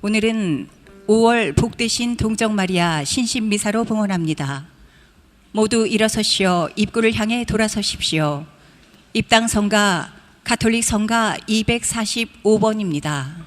오늘은 5월 복되신 동정마리아 신신미사로 봉헌합니다. 모두 일어서시어 입구를 향해 돌아서십시오. 입당 성가 가톨릭 성가 245번입니다.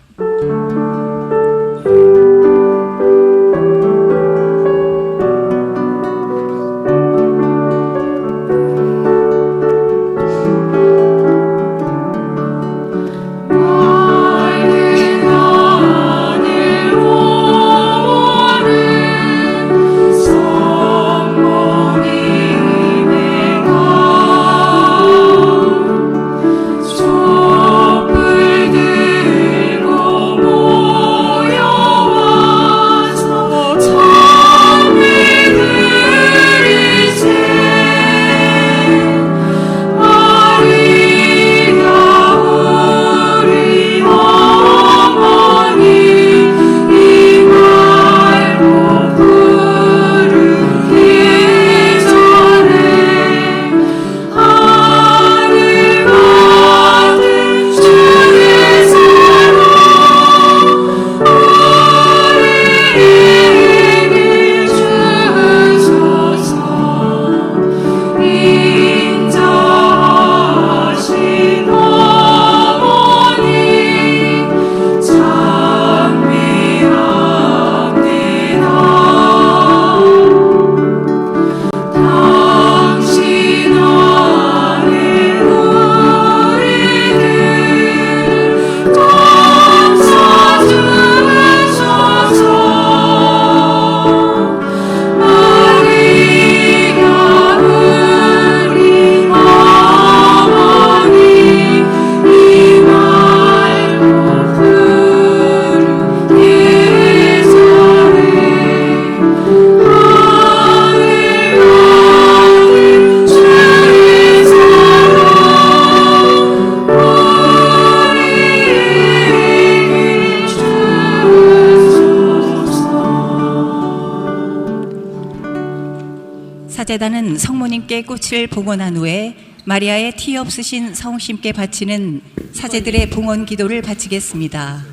사제단은 성모님께 꽃을 봉헌한 후에 마리아의 티 없으신 성심께 바치는 사제들의 봉헌 기도를 바치겠습니다.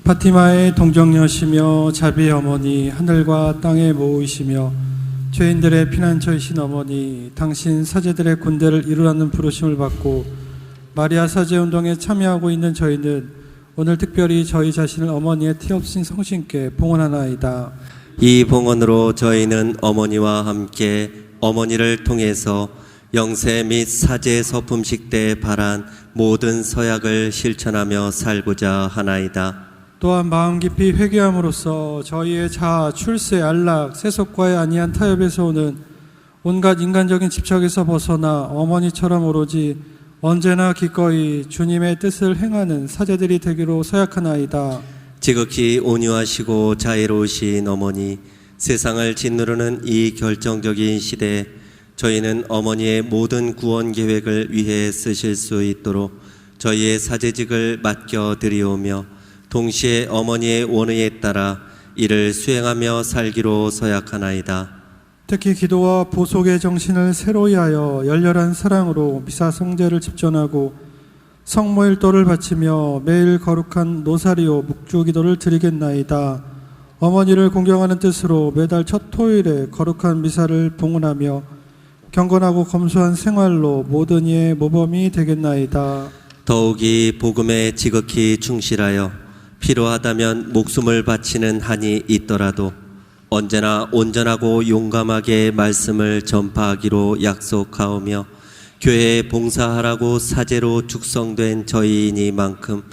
파티마의 동정녀시며 자비의 어머니, 하늘과 땅에 모으시며 죄인들의 피난처이신 어머니, 당신 사제들의 군대를 이루라는 부르심을 받고 마리아 사제운동에 참여하고 있는 저희는 오늘 특별히 저희 자신을 어머니의 티 없으신 성신께 봉헌하나이다. 이 봉헌으로 저희는 어머니와 함께 어머니를 통해서 영세 및 사제 서품식 때 바란 모든 서약을 실천하며 살고자 하나이다. 또한 마음 깊이 회개함으로써 저희의 자아, 출세, 안락, 세속과의 아니한 타협에서 오는 온갖 인간적인 집착에서 벗어나 어머니처럼 오로지 언제나 기꺼이 주님의 뜻을 행하는 사제들이 되기로 서약하나이다. 지극히 온유하시고 자애로우신 어머니, 세상을 짓누르는 이 결정적인 시대에 저희는 어머니의 모든 구원 계획을 위해 쓰실 수 있도록 저희의 사제직을 맡겨드리오며 동시에 어머니의 원의에 따라 이를 수행하며 살기로 서약하나이다. 특히 기도와 보속의 정신을 새로이 하여 열렬한 사랑으로 미사 성제를 집전하고 성모일도를 바치며 매일 거룩한 노사리오 묵주 기도를 드리겠나이다. 어머니를 공경하는 뜻으로 매달 첫 토요일에 거룩한 미사를 봉헌하며 경건하고 검소한 생활로 모든 이의 모범이 되겠나이다. 더욱이 복음에 지극히 충실하여 필요하다면 목숨을 바치는 한이 있더라도 언제나 온전하고 용감하게 말씀을 전파하기로 약속하오며 교회에 봉사하라고 사제로 축성된 저희이니만큼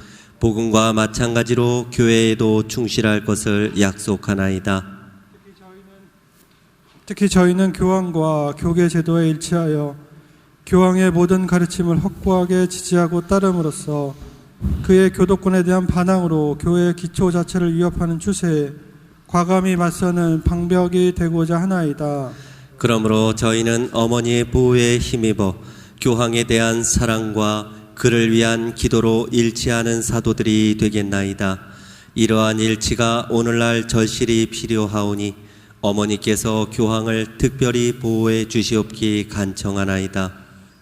복음과 마찬가지로 교회에도 충실할 것을 약속하나이다. 특히 저희는 교황과 교계 제도에 일치하여 교황의 모든 가르침을 확고하게 지지하고 따름으로써 그의 교도권에 대한 반항으로 교회의 기초 자체를 위협하는 추세에 과감히 맞서는 방벽이 되고자 하나이다. 그러므로 저희는 어머니의 보호에 힘입어 교황에 대한 사랑과 그를 위한 기도로 일치하는 사도들이 되겠나이다. 이러한 일치가 오늘날 절실히 필요하오니 어머니께서 교황을 특별히 보호해 주시옵기 간청하나이다.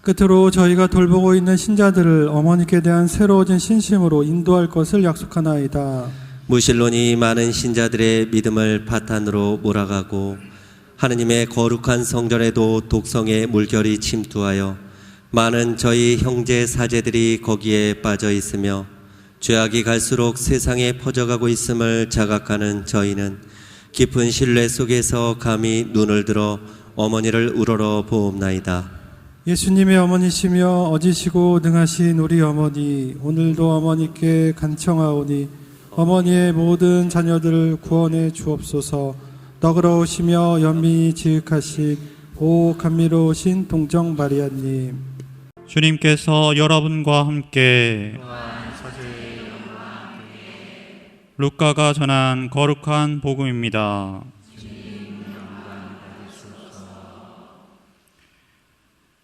끝으로 저희가 돌보고 있는 신자들을 어머니께 대한 새로워진 신심으로 인도할 것을 약속하나이다. 무신론이 많은 신자들의 믿음을 바탕으로 몰아가고 하느님의 거룩한 성전에도 독성의 물결이 침투하여 많은 저희 형제 사제들이 거기에 빠져 있으며 죄악이 갈수록 세상에 퍼져가고 있음을 자각하는 저희는 깊은 신뢰 속에서 감히 눈을 들어 어머니를 우러러 보옵나이다. 예수님의 어머니시며 어지시고 능하신 우리 어머니, 오늘도 어머니께 간청하오니 어머니의 모든 자녀들을 구원해 주옵소서. 너그러우시며 연민이 지극하신 오 감미로우신 동정 마리아님, 주님께서 여러분과 함께 루카가 전한 거룩한 복음입니다.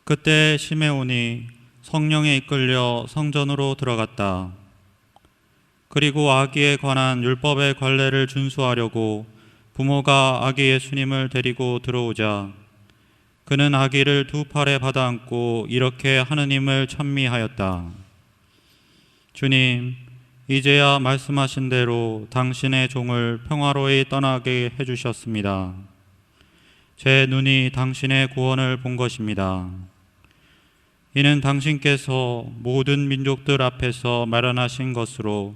그때 시메온이 성령에 이끌려 성전으로 들어갔다. 그리고 아기에 관한 율법의 관례를 준수하려고 부모가 아기 예수님을 데리고 들어오자 그는 아기를 두 팔에 받아 안고 이렇게 하느님을 찬미하였다. 주님, 이제야 말씀하신 대로 당신의 종을 평화로이 떠나게 해주셨습니다. 제 눈이 당신의 구원을 본 것입니다. 이는 당신께서 모든 민족들 앞에서 마련하신 것으로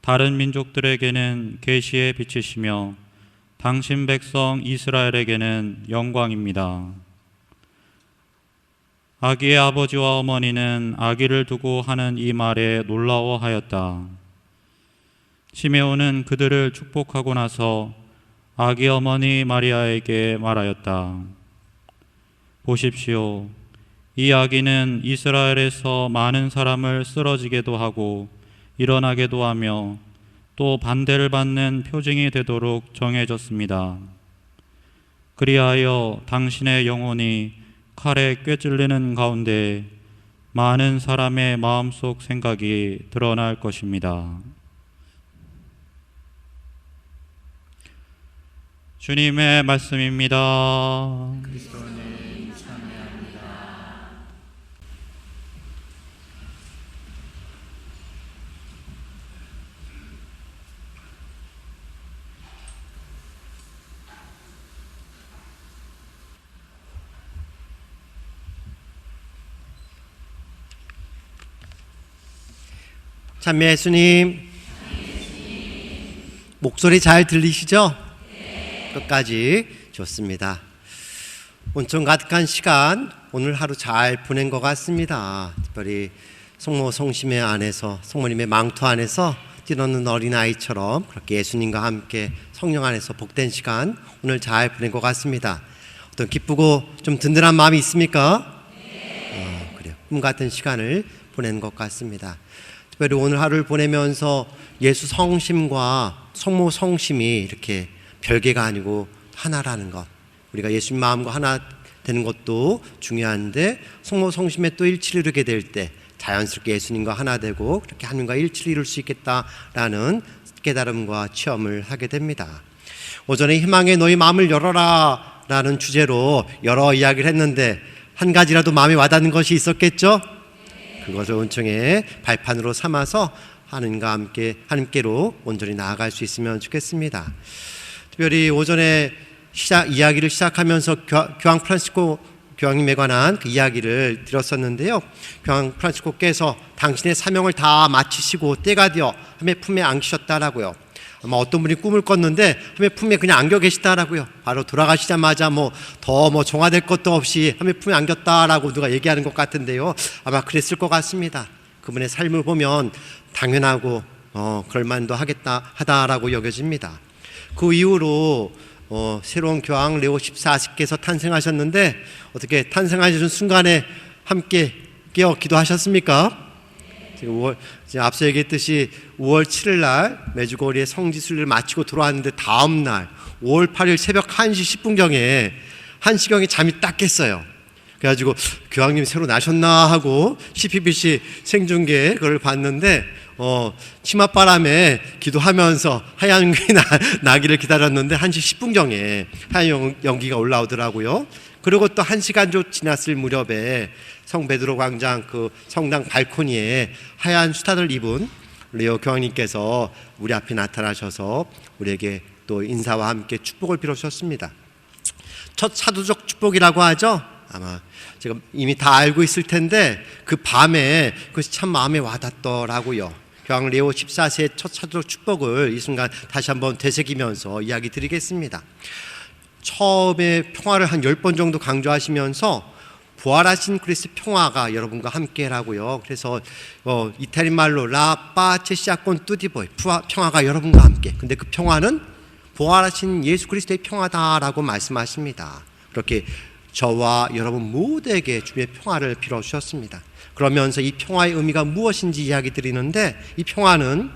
다른 민족들에게는 계시의 빛이시며 당신 백성 이스라엘에게는 영광입니다. 아기의 아버지와 어머니는 아기를 두고 하는 이 말에 놀라워하였다. 시메온은 그들을 축복하고 나서 아기 어머니 마리아에게 말하였다. 보십시오. 이 아기는 이스라엘에서 많은 사람을 쓰러지게도 하고 일어나게도 하며 또 반대를 받는 표징이 되도록 정해졌습니다. 그리하여 당신의 영혼이 칼에 꿰찔리는 가운데 많은 사람의 마음속 생각이 드러날 것입니다. 주님의 말씀입니다. 그리스도님 찬양합니다. 찬미 예수님, 목소리 잘 들리시죠? 끝까지 좋습니다. 온천 가득한 시간 오늘 하루 잘 보낸 것 같습니다. 특별히 성모 성심의 안에서 성모님의 망토 안에서 뛰노는 어린아이처럼 그렇게 예수님과 함께 성령 안에서 복된 시간 오늘 잘 보낸 것 같습니다. 어떤 기쁘고 좀 든든한 마음이 있습니까? 그래요. 꿈 같은 시간을 보낸 것 같습니다. 특별히 오늘 하루를 보내면서 예수 성심과 성모 성심이 이렇게 별개가 아니고 하나라는 것, 우리가 예수님 마음과 하나 되는 것도 중요한데 성모 성심에 또 일치를 이루게 될 때 자연스럽게 예수님과 하나 되고 그렇게 하나님과 일치를 이룰 수 있겠다라는 깨달음과 체험을 하게 됩니다. 오전에 희망에 너희 마음을 열어라 라는 주제로 여러 이야기를 했는데 한 가지라도 마음에 와닿는 것이 있었겠죠? 그것을 온청의 발판으로 삼아서 하나님과 함께 하나님께로 온전히 나아갈 수 있으면 좋겠습니다. 특별히 오전에 이야기를 시작하면서 교황 프란시스코 교황님에 관한 그 이야기를 드렸었는데요. 교황 프란시스코께서 당신의 사명을 다 마치시고 때가 되어 하나님의 품에 안기셨다라고요. 아마 어떤 분이 꿈을 꿨는데 하나님의 품에 그냥 안겨 계시다라고요. 바로 돌아가시자마자 더 정화될 것도 없이 하나님의 품에 안겼다라고 누가 얘기하는 것 같은데요. 아마 그랬을 것 같습니다. 그분의 삶을 보면 당연하고 그럴만도 하다라고 여겨집니다. 그 이후로 새로운 교황 레오 14세께서 탄생하셨는데 어떻게 탄생하신 순간에 함께 깨어 기도하셨습니까? 지금 앞서 얘기했듯이 5월 7일 날 메주거리에 성지순례를 마치고 들어왔는데 다음 날 5월 8일 새벽 1시 10분경에 1시경에 잠이 딱 깼어요. 그래가지고 교황님 새로 나셨나 하고 CPBC 생중계 그걸 봤는데 치맛바람에 기도하면서 하얀 연기 나기를 기다렸는데 1시 10분경에 하얀 연기가 올라오더라고요. 그리고 또 1시간 좀 지났을 무렵에 성 베드로 광장 그 성당 발코니에 하얀 수탄을 입은 레오 교황님께서 우리 앞에 나타나셔서 우리에게 또 인사와 함께 축복을 빌어주셨습니다. 첫 사도적 축복이라고 하죠. 아마 제가 이미 다 알고 있을 텐데 그 밤에 그것이 참 마음에 와닿더라고요. 교황 레오 14세의 첫 사도적 축복을 이 순간 다시 한번 되새기면서 이야기 드리겠습니다. 처음에 평화를 한 10번 정도 강조하시면서 부활하신 그리스도 평화가 여러분과 함께라고요. 그래서 이태리 말로 라 파체시아콘 뚜디보이, 평화가 여러분과 함께. 근데 그 평화는 부활하신 예수 그리스도의 평화다라고 말씀하십니다. 그렇게 저와 여러분 모두에게 주의 평화를 빌어주셨습니다. 그러면서 이 평화의 의미가 무엇인지 이야기 드리는데, 이 평화는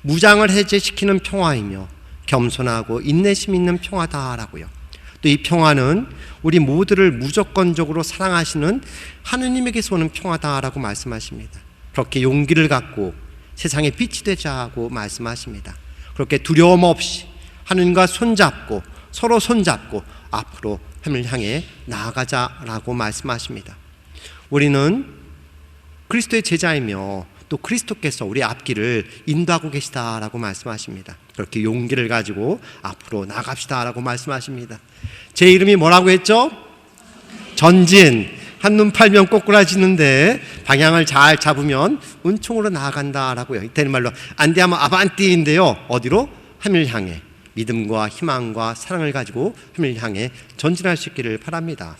무장을 해제시키는 평화이며 겸손하고 인내심 있는 평화다라고요. 또 이 평화는 우리 모두를 무조건적으로 사랑하시는 하느님에게서 오는 평화다라고 말씀하십니다. 그렇게 용기를 갖고 세상에 빛이 되자고 말씀하십니다. 그렇게 두려움 없이 하느님과 손잡고 서로 손잡고 앞으로 하늘을 향해 나아가자라고 말씀하십니다. 우리는 그리스도의 제자이며 또 그리스도께서 우리 앞길을 인도하고 계시다라고 말씀하십니다. 그렇게 용기를 가지고 앞으로 나갑시다라고 말씀하십니다. 제 이름이 뭐라고 했죠? 전진. 한눈 팔면 꼬꾸라지는데 방향을 잘 잡으면 은총으로 나아간다라고요. 이태리 말로 안디아모 아반띠인데요. 어디로? 하늘 향해 믿음과 희망과 사랑을 가지고 하늘 향해 전진할 수 있기를 바랍니다.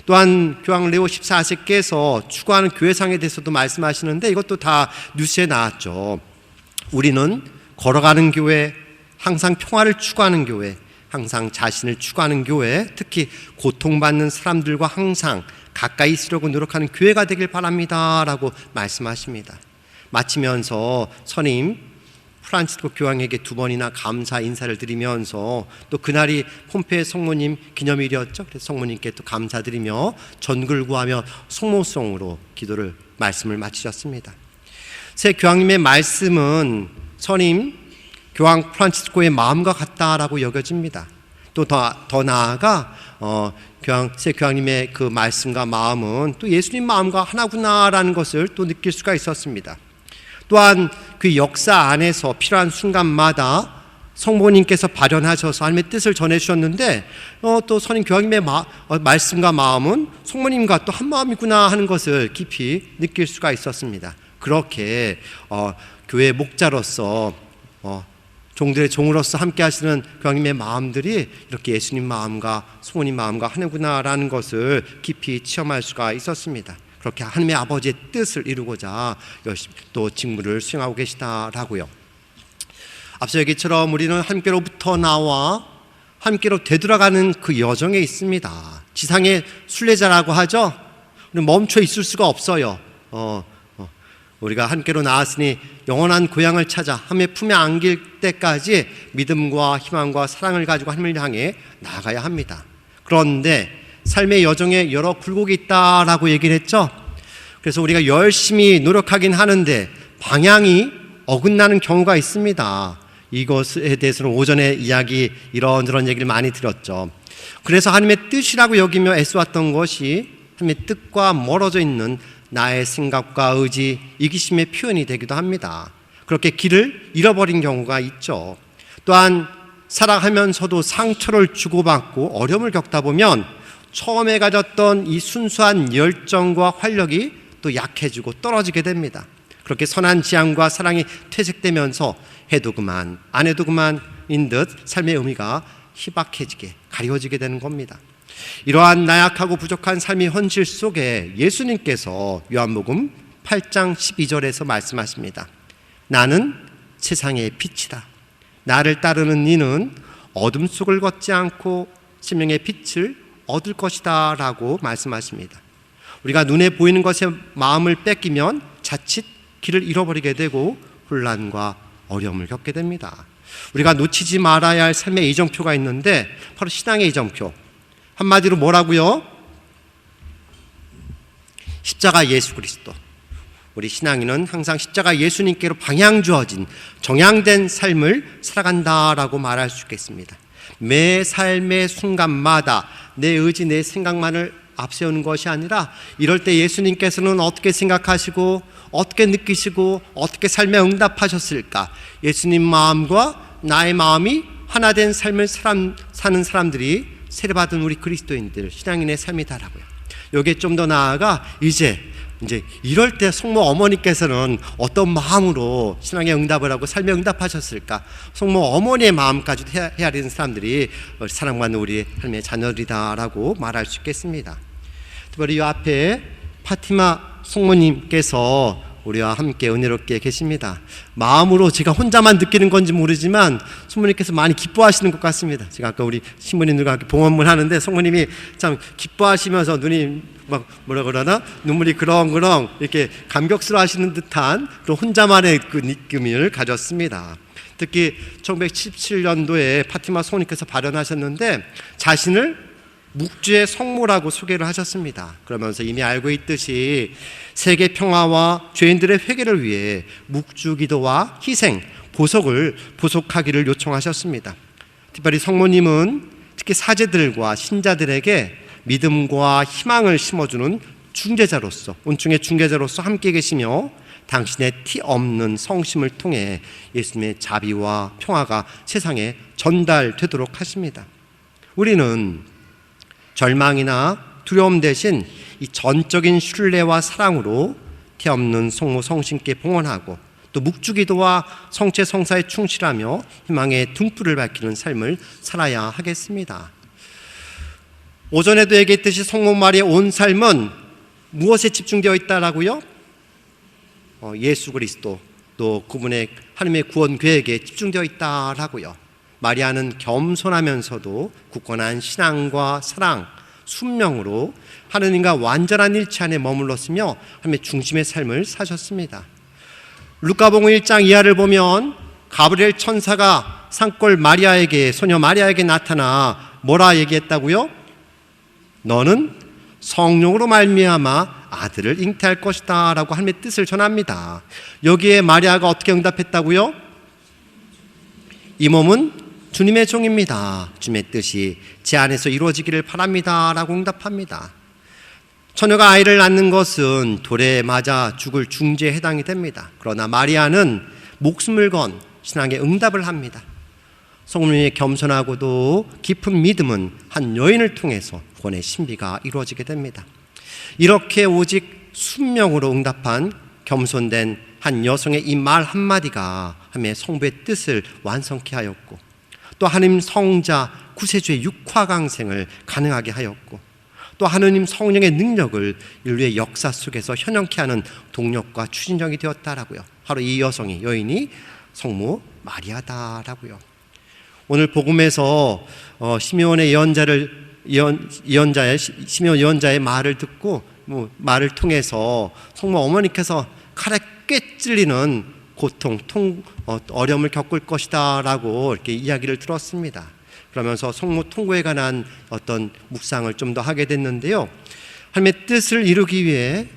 또한 교황 레오 14세께서 추구하는 교회상에 대해서도 말씀하시는데 이것도 다 뉴스에 나왔죠. 우리는 걸어가는 교회, 항상 평화를 추구하는 교회, 항상 자신을 추구하는 교회, 특히 고통받는 사람들과 항상 가까이 있으려고 노력하는 교회가 되길 바랍니다 라고 말씀하십니다. 마치면서 선임 프란치스코 교황에게 2번이나 감사 인사를 드리면서 또 그날이 폼페이 성모님 기념일이었죠. 그래서 성모님께 또 감사드리며 전글 구하며 성모송으로 기도를 말씀을 마치셨습니다. 새 교황님의 말씀은 선임 교황 프란치스코의 마음과 같다라고 여겨집니다. 또 더 나아가 새 교황님의 그 말씀과 마음은 또 예수님 마음과 하나구나라는 것을 또 느낄 수가 있었습니다. 또한 그 역사 안에서 필요한 순간마다 성모님께서 발현하셔서 하나님의 뜻을 전해주셨는데 또 선임 교황님의 말씀과 마음은 성모님과 또 한마음이구나 하는 것을 깊이 느낄 수가 있었습니다. 그렇게 교회 목자로서 종들의 종으로서 함께 하시는 교황님의 마음들이 이렇게 예수님 마음과 성모님 마음과 하는구나라는 것을 깊이 체험할 수가 있었습니다. 그렇게 하나님의 아버지의 뜻을 이루고자 열심히 또 직무를 수행하고 계시다라고요. 앞서 얘기처럼 우리는 함께로부터 나와 함께로 되돌아가는 그 여정에 있습니다. 지상의 순례자라고 하죠. 우리는 멈춰 있을 수가 없어요. 우리가 함께로 나왔으니 영원한 고향을 찾아 하나님의 품에 안길 때까지 믿음과 희망과 사랑을 가지고 하나님을 향해 나아가야 합니다. 그런데 삶의 여정에 여러 굴곡이 있다라고 얘기를 했죠. 그래서 우리가 열심히 노력하긴 하는데 방향이 어긋나는 경우가 있습니다. 이것에 대해서는 오전에 이런저런 얘기를 많이 드렸죠. 그래서 하나님의 뜻이라고 여기며 애써왔던 것이 하나님의 뜻과 멀어져 있는 나의 생각과 의지, 이기심의 표현이 되기도 합니다. 그렇게 길을 잃어버린 경우가 있죠. 또한 살아가면서도 상처를 주고받고 어려움을 겪다 보면 처음에 가졌던 이 순수한 열정과 활력이 또 약해지고 떨어지게 됩니다. 그렇게 선한 지향과 사랑이 퇴색되면서 해도 그만 안 해도 그만인 듯 삶의 의미가 희박해지게 가려지게 되는 겁니다. 이러한 나약하고 부족한 삶의 현실 속에 예수님께서 요한복음 8장 12절에서 말씀하십니다. 나는 세상의 빛이다. 나를 따르는 이는 어둠 속을 걷지 않고 생명의 빛을 얻을 것이다 라고 말씀하십니다. 우리가 눈에 보이는 것에 마음을 뺏기면 자칫 길을 잃어버리게 되고 혼란과 어려움을 겪게 됩니다. 우리가 놓치지 말아야 할 삶의 이정표가 있는데 바로 신앙의 이정표. 한마디로 뭐라고요? 십자가 예수 그리스도. 우리 신앙인은 항상 십자가 예수님께로 방향 주어진 정향된 삶을 살아간다라고 말할 수 있겠습니다. 매 삶의 순간마다 내 의지, 내 생각만을 앞세우는 것이 아니라 이럴 때 예수님께서는 어떻게 생각하시고 어떻게 느끼시고 어떻게 삶에 응답하셨을까? 예수님 마음과 나의 마음이 하나 된 삶을 사는 사람들이 세례받은 우리 그리스도인들, 신앙인의 삶이다라고요. 여기에 좀 더 나아가 이제 이럴 때 성모 어머니께서는 어떤 마음으로 신앙에 응답을 하고 삶에 응답하셨을까? 성모 어머니의 마음까지도 헤아리는 사람들이 사랑받는 우리 하나님의 자녀들이다라고 말할 수 있겠습니다. 특별히 이 앞에 파티마 성모님께서 우리와 함께 은혜롭게 계십니다. 마음으로 제가 혼자만 느끼는 건지 모르지만 성모님께서 많이 기뻐하시는 것 같습니다. 제가 아까 우리 신부님들과 함께 봉헌문 하는데 성모님이 참 기뻐하시면서 눈이 막 뭐라 그러나 눈물이 그렁그렁 이렇게 감격스러워 하시는 듯한 그런 혼자만의 그 느낌을 가졌습니다. 특히 1917년도에 파티마 성모님께서 발언하셨는데 자신을 묵주의 성모라고 소개를 하셨습니다. 그러면서 이미 알고 있듯이 세계 평화와 죄인들의 회개를 위해 묵주 기도와 희생, 보속하기를 요청하셨습니다. 특별히 성모님은 특히 사제들과 신자들에게 믿음과 희망을 심어주는 중재자로서, 온중의 중재자로서 함께 계시며 당신의 티 없는 성심을 통해 예수님의 자비와 평화가 세상에 전달되도록 하십니다. 우리는 절망이나 두려움 대신 이 전적인 신뢰와 사랑으로 티 없는 성모 성신께 봉헌하고 또 묵주기도와 성체 성사에 충실하며 희망의 등불을 밝히는 삶을 살아야 하겠습니다. 오전에도 얘기했듯이 성모 마리아의 온 삶은 무엇에 집중되어 있다라고요? 예수 그리스도 또 그분의 하나님의 구원 계획에 집중되어 있다라고요. 마리아는 겸손하면서도 굳건한 신앙과 사랑, 순명으로 하느님과 완전한 일치 안에 머물렀으며 하나님의 중심의 삶을 사셨습니다. 루카복음 1장 이하를 보면 가브리엘 천사가 산골 마리아에게, 소녀 마리아에게 나타나 뭐라 얘기했다고요? 너는 성령으로 말미암아 아들을 잉태할 것이다 라고 하나님의 뜻을 전합니다. 여기에 마리아가 어떻게 응답했다고요? 이 몸은 주님의 종입니다. 주님의 뜻이 제 안에서 이루어지기를 바랍니다 라고 응답합니다. 처녀가 아이를 낳는 것은 돌에 맞아 죽을 중죄에 해당이 됩니다. 그러나 마리아는 목숨을 건 신앙의 응답을 합니다. 성모님의 겸손하고도 깊은 믿음은 한 여인을 통해서 구원의 신비가 이루어지게 됩니다. 이렇게 오직 순명으로 응답한 겸손된 한 여성의 이 말 한마디가 하나님의 성부의 뜻을 완성케 하였고 또 하나님 성자 구세주의 육화강생을 가능하게 하였고 또 하느님 성령의 능력을 인류의 역사 속에서 현현케 하는 동력과 추진력이 되었다라고요. 바로 이 여인이 성모 마리아다라고요. 오늘 복음에서 시므온의 시므온 예언자의 말을 듣고 말을 통해서 성모 어머니께서 칼에 꿰 찔리는 고통, 어려움을 겪을 것이다 라고 이렇게 이야기를 들었습니다. 그러면서 성모 통고에 관한 어떤 묵상을 좀 더 하게 됐는데요. 하나님의 뜻을 이루기 위해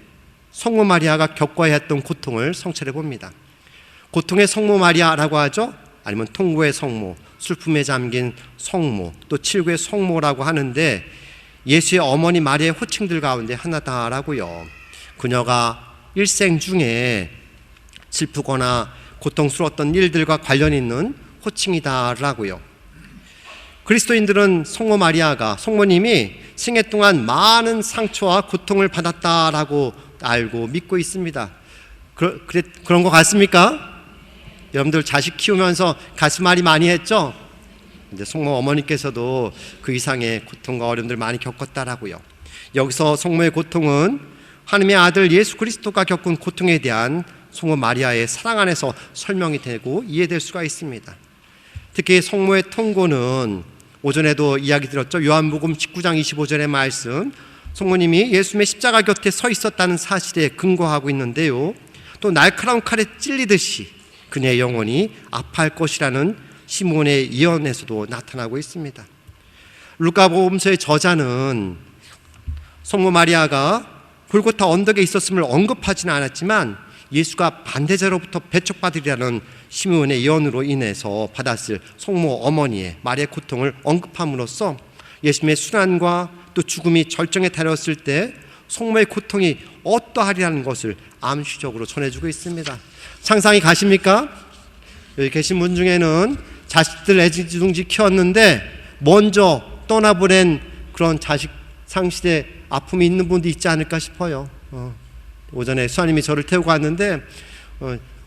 성모 마리아가 겪어야 했던 고통을 성찰해 봅니다. 고통의 성모 마리아라고 하죠. 아니면 통고의 성모, 슬픔에 잠긴 성모, 또 칠구의 성모라고 하는데 예수의 어머니 마리아의 호칭들 가운데 하나다라고요. 그녀가 일생 중에 슬프거나 고통스러웠던 일들과 관련 있는 호칭이다라고요. 그리스도인들은 성모 마리아가, 성모님이 생애 동안 많은 상처와 고통을 받았다라고 알고 믿고 있습니다. 그런 거 같습니까? 여러분들 자식 키우면서 가슴앓이 많이 했죠? 근데 성모 어머니께서도 그 이상의 고통과 어려움들 많이 겪었다라고요. 여기서 성모의 고통은 하나님의 아들 예수 그리스도가 겪은 고통에 대한 성모 마리아의 사랑 안에서 설명이 되고 이해될 수가 있습니다. 특히 성모의 통고는 오전에도 이야기 드렸죠. 요한복음 19장 25절의 말씀, 성모님이 예수님의 십자가 곁에 서 있었다는 사실에 근거하고 있는데요. 또 날카로운 칼에 찔리듯이 그녀의 영혼이 아파할 것이라는 시므온의 예언에서도 나타나고 있습니다. 루카복음서의 저자는 성모 마리아가 골고타 언덕에 있었음을 언급하지는 않았지만 예수가 반대자로부터 배척받으리라는 시므온의 예언으로 인해서 받았을 성모 어머니의 말의 고통을 언급함으로써 예수님의 순환과 또 죽음이 절정에 달했을 때 성모의 고통이 어떠하리라는 것을 암시적으로 전해주고 있습니다. 상상이 가십니까? 여기 계신 분 중에는 자식들 애지중지 키웠는데 먼저 떠나보낸 그런 자식 상실의 아픔이 있는 분도 있지 않을까 싶어요. 오전에 수아님이 저를 태우고 갔는데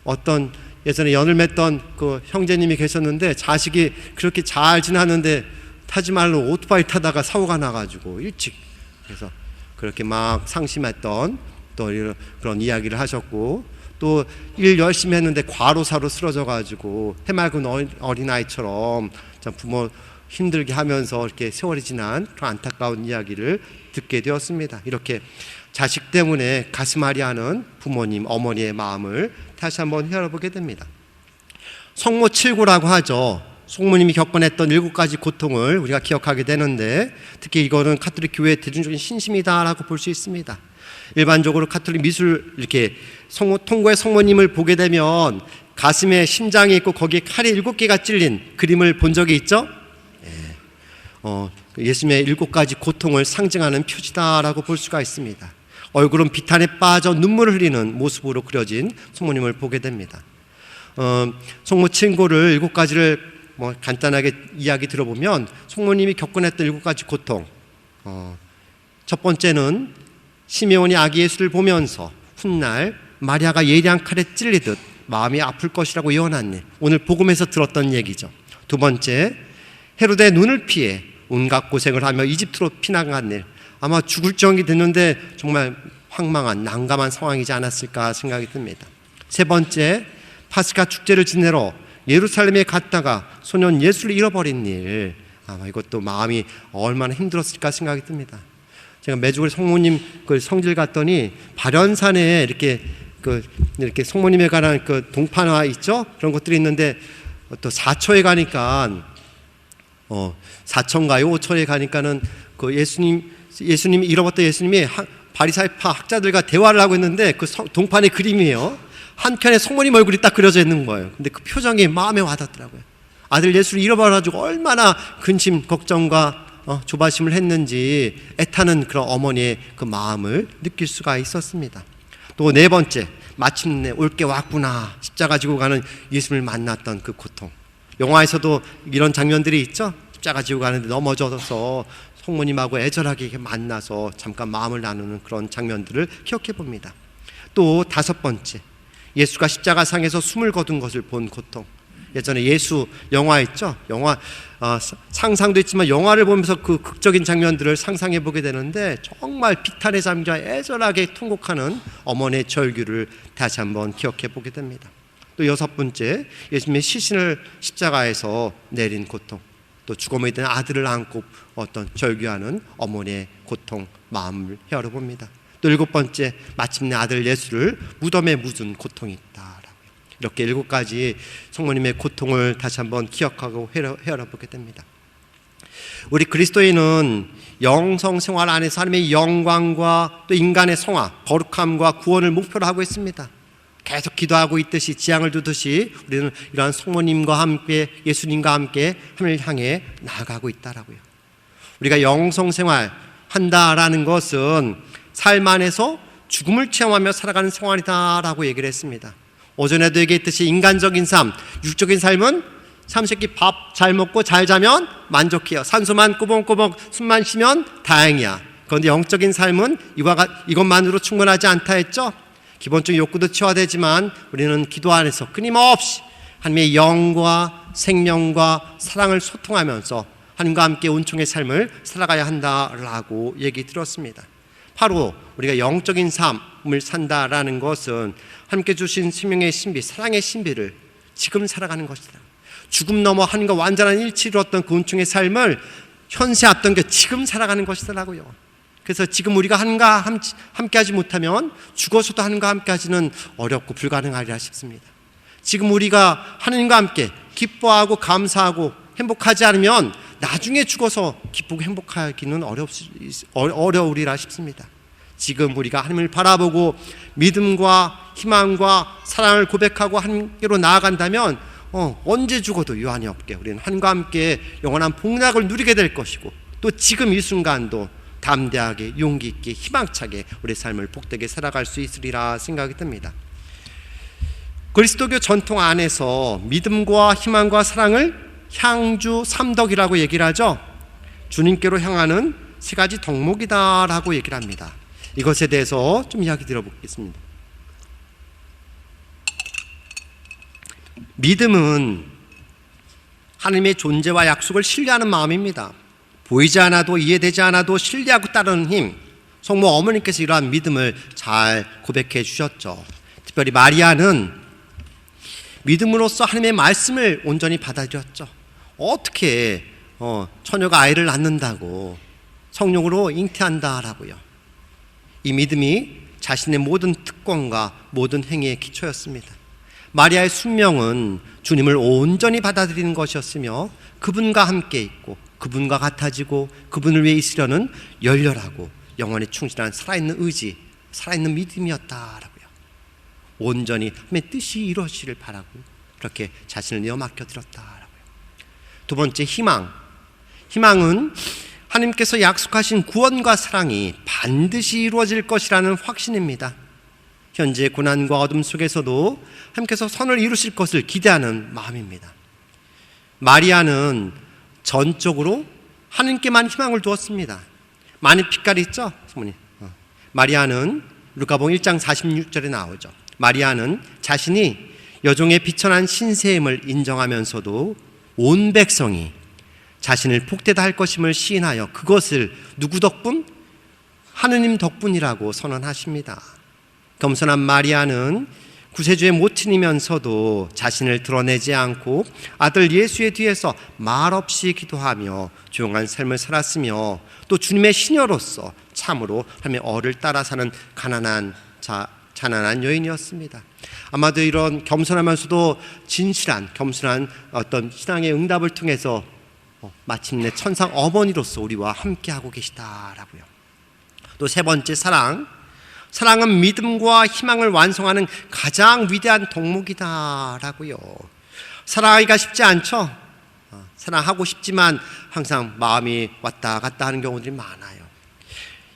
어떤 예전에 연을 맺던 그 형제님이 계셨는데 자식이 그렇게 잘 지나는데 타지 말로 오토바이 타다가 사고가 나가지고 일찍, 그래서 그렇게 막 상심했던 또 그런 이야기를 하셨고, 또 일 열심히 했는데 과로사로 쓰러져가지고 해맑은 어린아이처럼 부모 힘들게 하면서 이렇게 세월이 지난 그런 안타까운 이야기를 듣게 되었습니다. 이렇게 자식 때문에 가슴 아리하는 부모님, 어머니의 마음을 다시 한번 헤아려보게 됩니다. 성모 칠고라고 하죠. 성모님이 겪어냈던 7가지 고통을 우리가 기억하게 되는데, 특히 이거는 카톨릭 교회의 대중적인 신심이다라고 볼 수 있습니다. 일반적으로 카톨릭 미술 이렇게 통고의 성모님을 보게 되면 가슴에 심장이 있고 거기에 칼이 7개가 찔린 그림을 본 적이 있죠? 예수님의 7가지 고통을 상징하는 표지다라고 볼 수가 있습니다. 얼굴은 비탄에 빠져 눈물을 흘리는 모습으로 그려진 성모님을 보게 됩니다. 성모 칠고를 7가지를 간단하게 이야기 들어보면 성모님이 겪어냈던 7가지 고통, 첫 번째는 시메온이 아기 예수를 보면서 훗날 마리아가 예리한 칼에 찔리듯 마음이 아플 것이라고 예언한 일, 오늘 복음에서 들었던 얘기죠. 두 번째, 헤로데의 눈을 피해 온갖 고생을 하며 이집트로 피난간 일, 아마 죽을 정이 됐는데 정말 황망한 난감한 상황이지 않았을까 생각이 듭니다. 세 번째, 파스카 축제를 지내러 예루살렘에 갔다가 소년 예수를 잃어버린 일, 아마 이것도 마음이 얼마나 힘들었을까 생각이 듭니다. 제가 매주 성모님 그 성질 갔더니 발연산에 이렇게 성모님에 관한 그 동판화 있죠? 그런 것들이 있는데 또 사초에 가니까 4초인가요? 5초에 가니까는 그 예수님이 잃어버렸던 예수님이 바리사이파 학자들과 대화를 하고 있는데 그 동판의 그림이에요. 한켠에 성모님 얼굴이 딱 그려져 있는 거예요. 근데 그 표정이 마음에 와닿더라고요. 아들 예수를 잃어버려가지고 얼마나 근심, 걱정과 조바심을 했는지 애타는 그런 어머니의 그 마음을 느낄 수가 있었습니다. 또 네 번째, 마침내 올게 왔구나, 십자가 지고 가는 예수님을 만났던 그 고통. 영화에서도 이런 장면들이 있죠. 십자가 지고 가는데 넘어져서 성모님하고 애절하게 만나서 잠깐 마음을 나누는 그런 장면들을 기억해 봅니다. 또 다섯 번째, 예수가 십자가상에서 숨을 거둔 것을 본 고통. 예전에 예수 영화 있죠? 영화 상상도 있지만 영화를 보면서 그 극적인 장면들을 상상해 보게 되는데 정말 비탄에 잠겨 애절하게 통곡하는 어머니의 절규를 다시 한번 기억해 보게 됩니다. 또 여섯 번째, 예수님의 시신을 십자가에서 내린 고통, 또 죽음에 든 아들을 안고 어떤 절규하는 어머니의 고통, 마음을 헤아려 봅니다. 또 일곱 번째, 마침내 아들 예수를 무덤에 묻은 고통이 있다. 이렇게 7가지 성모님의 고통을 다시 한번 기억하고 헤아려 보게 됩니다. 우리 그리스도인은 영성 생활 안에서 하나님의 영광과 또 인간의 성화, 거룩함과 구원을 목표로 하고 있습니다. 계속 기도하고 있듯이 지향을 두듯이 우리는 이러한 성모님과 함께 예수님과 함께 하늘을 향해 나아가고 있다라고요. 우리가 영성 생활 한다라는 것은 삶 안에서 죽음을 체험하며 살아가는 생활이다라고 얘기를 했습니다. 오전에도 얘기했듯이 인간적인 삶, 육적인 삶은 삼시세끼 밥 잘 먹고 잘 자면 만족해요. 산소만 꼬봉꼬봉 숨만 쉬면 다행이야. 그런데 영적인 삶은 이것만으로 충분하지 않다 했죠. 기본적인 욕구도 치유되지만 우리는 기도 안에서 끊임없이 하나님의 영과 생명과 사랑을 소통하면서 하나님과 함께 온총의 삶을 살아가야 한다라고 얘기 들었습니다. 바로 우리가 영적인 삶을 산다라는 것은 함께 주신 생명의 신비, 사랑의 신비를 지금 살아가는 것이다. 죽음 넘어 하나님과 완전한 일치를 얻던 그 온총의 삶을 현세 앞당겨 지금 살아가는 것이더라고요. 그래서 지금 우리가 하나님과 함께하지 못하면 죽어서도 하나님과 함께하지는 어렵고 불가능하리라 싶습니다. 지금 우리가 하나님과 함께 기뻐하고 감사하고 행복하지 않으면 나중에 죽어서 기쁘고 행복하기는 어려우리라 싶습니다. 지금 우리가 하나님을 바라보고 믿음과 희망과 사랑을 고백하고 함께로 나아간다면 언제 죽어도 유한이 없게 우리는 하나님과 함께 영원한 복락을 누리게 될 것이고, 또 지금 이 순간도 담대하게 용기 있게 희망차게 우리의 삶을 복되게 살아갈 수 있으리라 생각이 듭니다. 그리스도교 전통 안에서 믿음과 희망과 사랑을 향주 삼덕이라고 얘기를 하죠. 주님께로 향하는 세 가지 덕목이다라고 얘기를 합니다. 이것에 대해서 좀 이야기 드려보겠습니다. 믿음은 하나님의 존재와 약속을 신뢰하는 마음입니다. 보이지 않아도 이해되지 않아도 신뢰하고 따르는 힘, 성모 어머니께서 이러한 믿음을 잘 고백해 주셨죠. 특별히 마리아는 믿음으로써 하나님의 말씀을 온전히 받아들였죠. 어떻게 처녀가 아이를 낳는다고 성령으로 잉태한다라고요. 이 믿음이 자신의 모든 특권과 모든 행위의 기초였습니다. 마리아의 순명은 주님을 온전히 받아들이는 것이었으며 그분과 함께 있고 그분과 같아지고 그분을 위해 있으려는 열렬하고 영원히 충실한 살아있는 의지, 살아있는 믿음이었다라고요. 온전히 하나님의 뜻이 이루어지기를 바라고 그렇게 자신을 내어 맡겨드렸다라고요. 두 번째, 희망은 하나님께서 약속하신 구원과 사랑이 반드시 이루어질 것이라는 확신입니다. 현재 고난과 어둠 속에서도 하나님께서 선을 이루실 것을 기대하는 마음입니다. 마리아는 전적으로 하나님께만 희망을 두었습니다. 많은 빛깔이 있죠? 마리아는 루카복음 1장 46절에 나오죠. 마리아는 자신이 여종의 비천한 신세임을 인정하면서도 온 백성이 자신을 복되다 할 것임을 시인하여 그것을 누구 덕분? 하느님 덕분이라고 선언하십니다. 겸손한 마리아는 구세주의 모친이면서도 자신을 드러내지 않고 아들 예수의 뒤에서 말없이 기도하며 조용한 삶을 살았으며, 또 주님의 시녀로서 참으로 하나님의 어를 따라 사는 가난한 여인이었습니다. 아마도 이런 겸손하면서도 진실한 겸손한 어떤 신앙의 응답을 통해서 마침내 천상 어머니로서 우리와 함께하고 계시다라고요. 또 세 번째, 사랑은 믿음과 희망을 완성하는 가장 위대한 덕목이다라고요. 사랑하기가 쉽지 않죠. 사랑하고 싶지만 항상 마음이 왔다 갔다 하는 경우들이 많아요.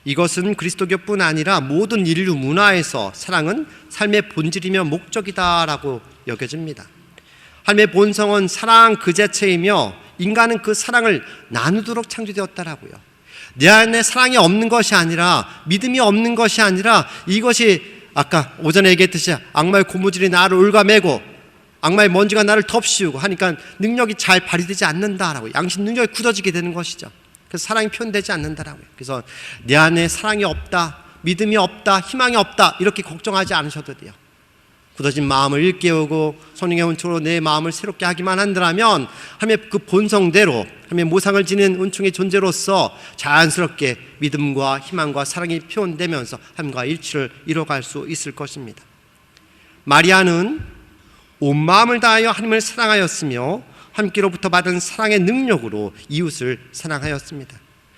이것은 그리스도교뿐 아니라 모든 인류 문화에서 사랑은 삶의 본질이며 목적이다라고 여겨집니다. 하나님의 본성은 사랑 그 자체이며 인간은 그 사랑을 나누도록 창조되었다라고요. 내 안에 사랑이 없는 것이 아니라, 믿음이 없는 것이 아니라, 이것이 아까 오전에 얘기했듯이 악마의 고무줄이 나를 올가매고 악마의 먼지가 나를 덮씌우고 하니까 능력이 잘 발휘되지 않는다라고, 양심 능력이 굳어지게 되는 것이죠. 그래서 사랑이 표현되지 않는다라고요. 그래서 내 안에 사랑이 없다, 믿음이 없다, 희망이 없다 이렇게 걱정하지 않으셔도 돼요. 굳어진 마음을 일깨우고 성령의 은총으로 내 마음을 새롭게 하기만 한다면 하나님의 그 본성대로 하나님의 모상을 지닌 은총의 존재로서 자연스럽게 믿음과 희망과 사랑이 표현되면서 하나님과 일치를 이뤄갈 수 있을 것입니다. 마리아는 온 마음을 다하여 하나님을 사랑하였으며 하나님께로부터 받은 사랑의 능력으로 이웃을 사랑하였습니다.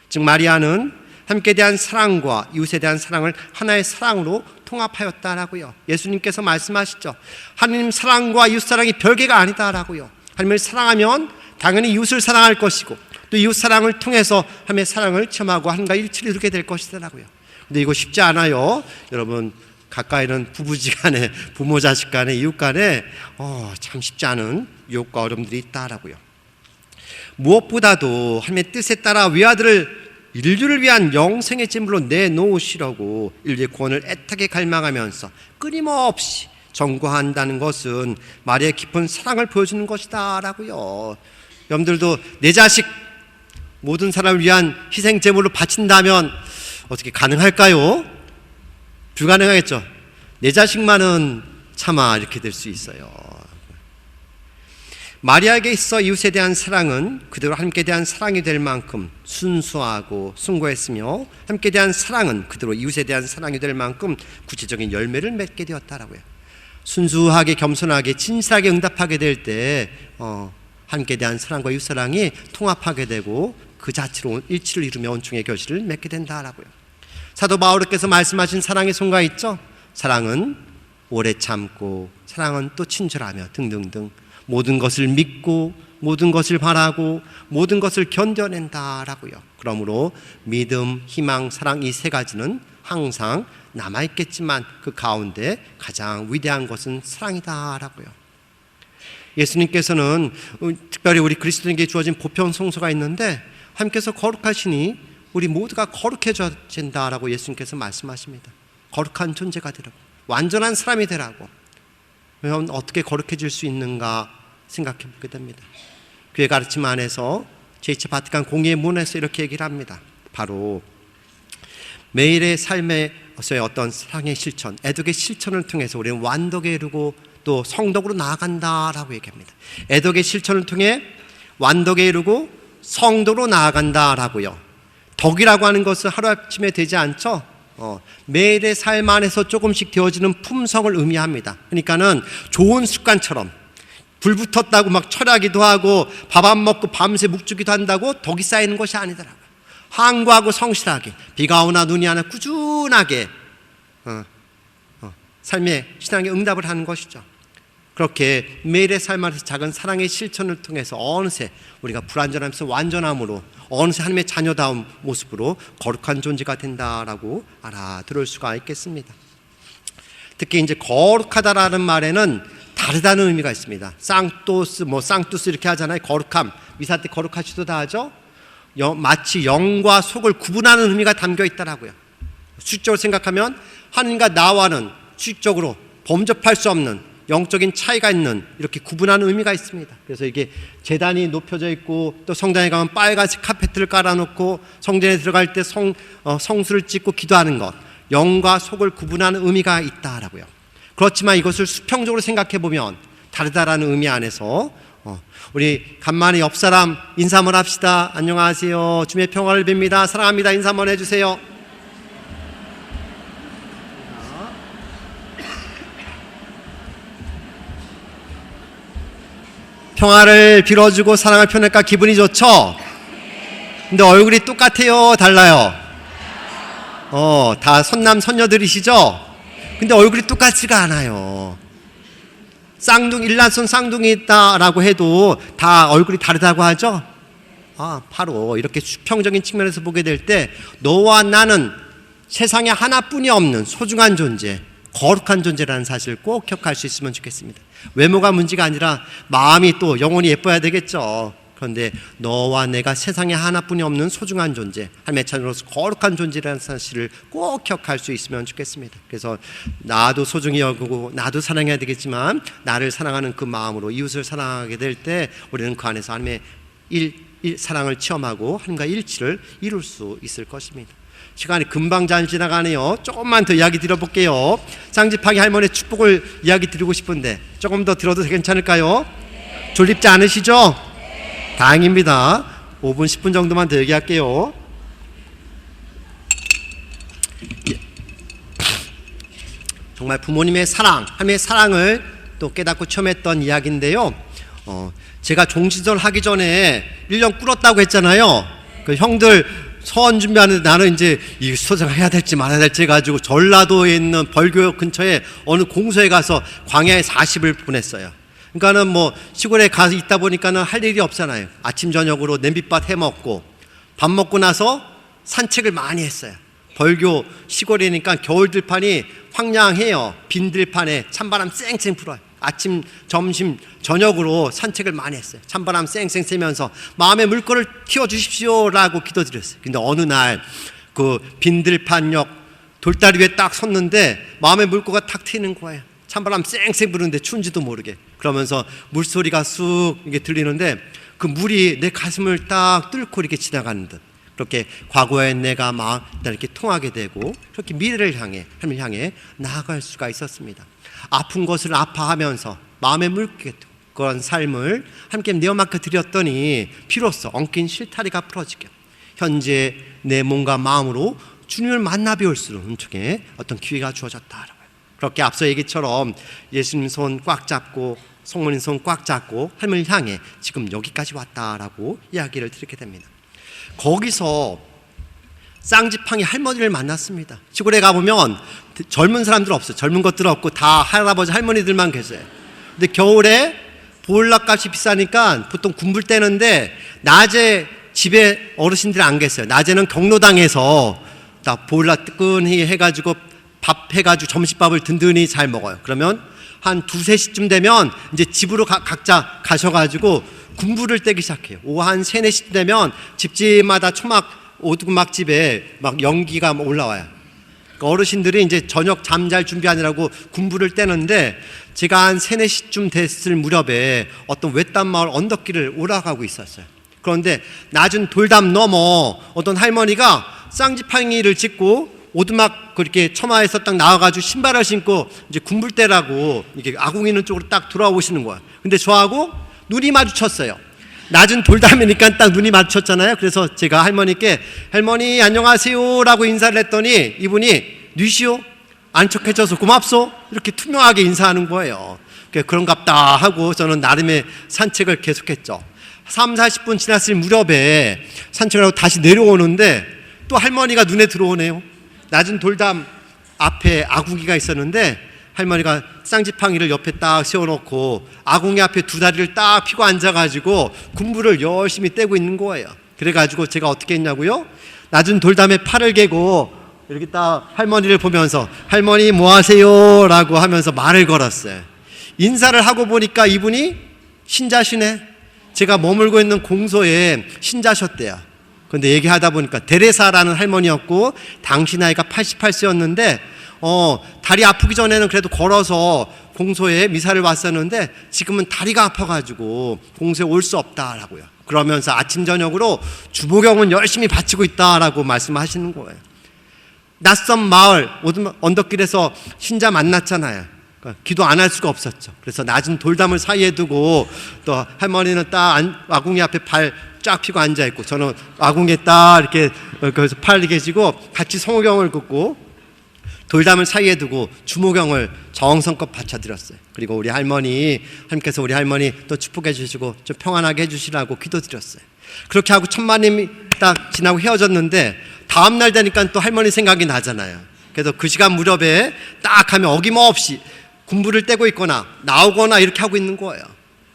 즉 마리아는 하나님께 대한 사랑과 이웃에 대한 사랑을 하나의 사랑으로 통합하였다라고요. 예수님께서 말씀하시죠. 하나님 사랑과 이웃 사랑이 별개가 아니다라고요. 하나님을 사랑하면 당연히 이웃을 사랑할 것이고, 또 이웃 사랑을 통해서 하나님의 사랑을 체험하고 하나님과 일치를 이루게 될 것이다라고요. 근데 이거 쉽지 않아요. 여러분, 가까이는 부부지간에, 부모 자식 간에, 이웃 간에 참 쉽지 않은 유혹과 어려움들이 있다라고요. 무엇보다도 하나님의 뜻에 따라 외아들을 인류를 위한 영생의 제물로 내놓으시려고 인류의 구원을 애타게 갈망하면서 끊임없이 전구한다는 것은 마리아의 깊은 사랑을 보여주는 것이다 라고요. 여러분들도 내 자식 모든 사람을 위한 희생 제물로 바친다면 어떻게 가능할까요? 불가능하겠죠. 내 자식만은 차마 이렇게 될 수 있어요. 마리아에게 있어 이웃에 대한 사랑은 그대로 하나님께 대한 사랑이 될 만큼 순수하고 숭고했으며, 하나님께 대한 사랑은 그대로 이웃에 대한 사랑이 될 만큼 구체적인 열매를 맺게 되었다라고요. 순수하게 겸손하게 진실하게 응답하게 될 때 하나님께 대한 사랑과 이웃 사랑이 통합하게 되고 그 자체로 일치를 이루며 온충의 결실을 맺게 된다라고요. 사도 바울께서 말씀하신 사랑의 손가 있죠? 사랑은 오래 참고, 사랑은 또 친절하며 등등등, 모든 것을 믿고, 모든 것을 바라고, 모든 것을 견뎌낸다라고요. 그러므로 믿음, 희망, 사랑 이 세 가지는 항상 남아있겠지만 그 가운데 가장 위대한 것은 사랑이다라고요. 예수님께서는 특별히 우리 그리스도인에게 주어진 보편 성소가 있는데, 하나님께서 거룩하시니 우리 모두가 거룩해져야 된다라고 예수님께서 말씀하십니다. 거룩한 존재가 되라고, 완전한 사람이 되라고. 그럼 어떻게 거룩해질 수 있는가 생각해 보게 됩니다. 교회 가르침 안에서 제2차 바티칸 공의의 문에서 이렇게 얘기를 합니다. 바로 매일의 삶에서의 어떤 사랑의 실천, 애독의 실천을 통해서 우리는 완덕에 이르고 또 성덕으로 나아간다라고 얘기합니다. 애독의 실천을 통해 완덕에 이르고 성도로 나아간다라고요. 덕이라고 하는 것은 하루아침에 되지 않죠. 매일의 삶 안에서 조금씩 되어지는 품성을 의미합니다. 그러니까는 좋은 습관처럼 불 붙었다고 막 철하기도 하고 밥 안 먹고 밤새 묵주기도 한다고 덕이 쌓이는 것이 아니더라고요. 항구하고 성실하게, 비가 오나 눈이 오나 꾸준하게 삶의 신앙에 응답을 하는 것이죠. 그렇게 매일의 삶 안에서 작은 사랑의 실천을 통해서 어느새 우리가 불완전하면서 완전함으로 어느새 하나님의 자녀다운 모습으로 거룩한 존재가 된다라고 알아들을 수가 있겠습니다. 특히 이제 거룩하다라는 말에는 다르다는 의미가 있습니다. 쌍토스, 쌍투스 이렇게 하잖아요. 거룩함, 미사 때 거룩하시도 다 하죠. 마치 영과 속을 구분하는 의미가 담겨 있다라고요. 수직적으로 생각하면 하나님과 나와는 수직적으로 범접할 수 없는 영적인 차이가 있는, 이렇게 구분하는 의미가 있습니다. 그래서 이게 제단이 높여져 있고, 또 성당에 가면 빨간색 카페트를 깔아놓고 성전에 들어갈 때 성수를 찍고 기도하는 것, 영과 속을 구분하는 의미가 있다라고요. 그렇지만 이것을 수평적으로 생각해 보면 다르다라는 의미 안에서 우리 간만에 옆 사람 인사 한번 합시다. 안녕하세요, 주님의 평화를 빕니다, 사랑합니다, 인사 한번 해주세요. 평화를 빌어주고 사랑을 표현할까 기분이 좋죠? 근데 얼굴이 똑같아요, 달라요? 다 선남 선녀들이시죠? 근데 얼굴이 똑같지가 않아요. 일란손 쌍둥이 있다라고 해도 다 얼굴이 다르다고 하죠? 바로 이렇게 수평적인 측면에서 보게 될 때 너와 나는 세상에 하나뿐이 없는 소중한 존재, 거룩한 존재라는 사실을 꼭 기억할 수 있으면 좋겠습니다. 외모가 문제가 아니라 마음이 또 영혼이 예뻐야 되겠죠. 그런데 너와 내가 세상에 하나뿐이 없는 소중한 존재, 하나님의 자녀로서 거룩한 존재라는 사실을 꼭 기억할 수 있으면 좋겠습니다. 그래서 나도 소중히 여기고 나도 사랑해야 되겠지만, 나를 사랑하는 그 마음으로 이웃을 사랑하게 될 때 우리는 그 안에서 하나님의 사랑을 체험하고 하나님과 일치를 이룰 수 있을 것입니다. 시간이 금방 잘 지나가네요. 조금만 더 이야기 드려볼게요. 쌍집하기 할머니의 축복을 이야기 드리고 싶은데 조금 더 들어도 괜찮을까요? 졸립지 않으시죠? 다행입니다. 5분 10분 정도만 더 얘기할게요. 정말 부모님의 사랑, 하나님의 사랑을 또 깨닫고 체험했던 이야기인데요. 제가 종시설 하기 전에 1년 꿇었다고 했잖아요. 그 형들 서원 준비하는데 나는 이제 이 수도장 해야 될지 말아야 될지 해가지고 전라도에 있는 벌교 근처에 어느 공소에 가서 광야에 40일 보냈어요. 그러니까는 시골에 가서 있다 보니까는 할 일이 없잖아요. 아침 저녁으로 냄비밥 해 먹고 밥 먹고 나서 산책을 많이 했어요. 벌교 시골이니까 겨울 들판이 황량해요. 빈 들판에 찬바람 쌩쌩 불어요. 아침, 점심, 저녁으로 산책을 많이 했어요. 찬바람 쌩쌩 쐬면서 마음의 물꼬를 틔워주십시오라고 기도드렸어요. 근데 어느 날 그 빈들판역 돌다리 위에 딱 섰는데 마음의 물꼬가 탁 트이는 거예요. 찬바람 쌩쌩 부는데 추운지도 모르게. 그러면서 물소리가 쑥 이게 들리는데 그 물이 내 가슴을 딱 뚫고 이렇게 지나가는 듯, 그렇게 과거의 내가 막 이렇게 통하게 되고 그렇게 미래를 향해, 하나님을 향해 나아갈 수가 있었습니다. 아픈 것을 아파하면서 마음에 물게 그런 삶을 함께 내어맡겨 드렸더니 비로소 엉킨 실타리가 풀어지게, 현재 내 몸과 마음으로 주님을 만나 배울 수 있는 쪽에 어떤 기회가 주어졌다. 그렇게 앞서 얘기처럼 예수님 손 꽉 잡고 성모님 손 꽉 잡고 하나님을 향해 지금 여기까지 왔다라고 이야기를 드리게 됩니다. 거기서 쌍지팡이 할머니를 만났습니다. 시골에 가보면 젊은 사람들 없어요. 젊은 것들 없고 다 할아버지 할머니들만 계세요. 근데 겨울에 보일러값이 비싸니까 보통 군불 떼는데 낮에 집에 어르신들이 안 계세요. 낮에는 경로당에서 다 보일러 뜨끈히 해가지고 밥 해가지고 점심밥을 든든히 잘 먹어요. 그러면 한 2, 3시쯤 되면 이제 집으로 각자 가셔가지고 군불을 떼기 시작해요. 오후 한 3, 4시쯤 되면 집집마다 초막 오두막 집에 막 연기가 올라와요. 그러니까 어르신들이 이제 저녁 잠잘 준비하느라고 군불을 떼는데 제가 한 3, 4시쯤 됐을 무렵에 어떤 외딴 마을 언덕길을 올라가고 있었어요. 그런데 낮은 돌담 넘어 어떤 할머니가 쌍지팡이를 짚고 오두막 그렇게 처마에서 딱 나와가지고 신발을 신고 이제 군불 떼라고 이렇게 아궁이 있는 쪽으로 딱 돌아오시는 거야. 근데 저하고 눈이 마주쳤어요. 낮은 돌담이니까 딱 눈이 마주쳤잖아요. 그래서 제가 할머니께 할머니 안녕하세요 라고 인사를 했더니 이분이 뉘시오? 안 척해줘서 고맙소? 이렇게 투명하게 인사하는 거예요. 그런갑다 하고 저는 나름의 산책을 계속했죠. 3, 40분 지났을 무렵에 산책을 하고 다시 내려오는데 또 할머니가 눈에 들어오네요. 낮은 돌담 앞에 아궁이가 있었는데 할머니가 쌍지팡이를 옆에 딱 세워놓고 아궁이 앞에 두 다리를 딱 펴고 앉아가지고 군불을 열심히 떼고 있는 거예요. 그래가지고 제가 어떻게 했냐고요? 낮은 돌담에 팔을 개고 이렇게 딱 할머니를 보면서 할머니 뭐 하세요? 라고 하면서 말을 걸었어요. 인사를 하고 보니까 이분이 신자시네. 제가 머물고 있는 공소에 신자셨대요. 근데 얘기하다 보니까 데레사라는 할머니였고 당시 나이가 88세였는데 다리 아프기 전에는 그래도 걸어서 공소에 미사를 왔었는데 지금은 다리가 아파가지고 공소에 올 수 없다라고요. 그러면서 아침 저녁으로 주보경은 열심히 바치고 있다라고 말씀하시는 거예요. 낯선 마을 언덕길에서 신자 만났잖아요. 그러니까 기도 안 할 수가 없었죠. 그래서 낮은 돌담을 사이에 두고 또 할머니는 딱 아궁이 앞에 발 쫙 펴고 앉아 있고 저는 아궁이에 딱 이렇게 거기서 팔 계시고 같이 성호경을 긋고 돌담을 사이에 두고 주모경을 정성껏 바쳐드렸어요. 그리고 우리 할머니, 하나님께서 우리 할머니 또 축복해 주시고 좀 평안하게 해주시라고 기도드렸어요. 그렇게 하고 천마님이 딱 지나고 헤어졌는데 다음날 되니까 또 할머니 생각이 나잖아요. 그래서 그 시간 무렵에 딱 하면 어김없이 군불을 떼고 있거나 나오거나 이렇게 하고 있는 거예요.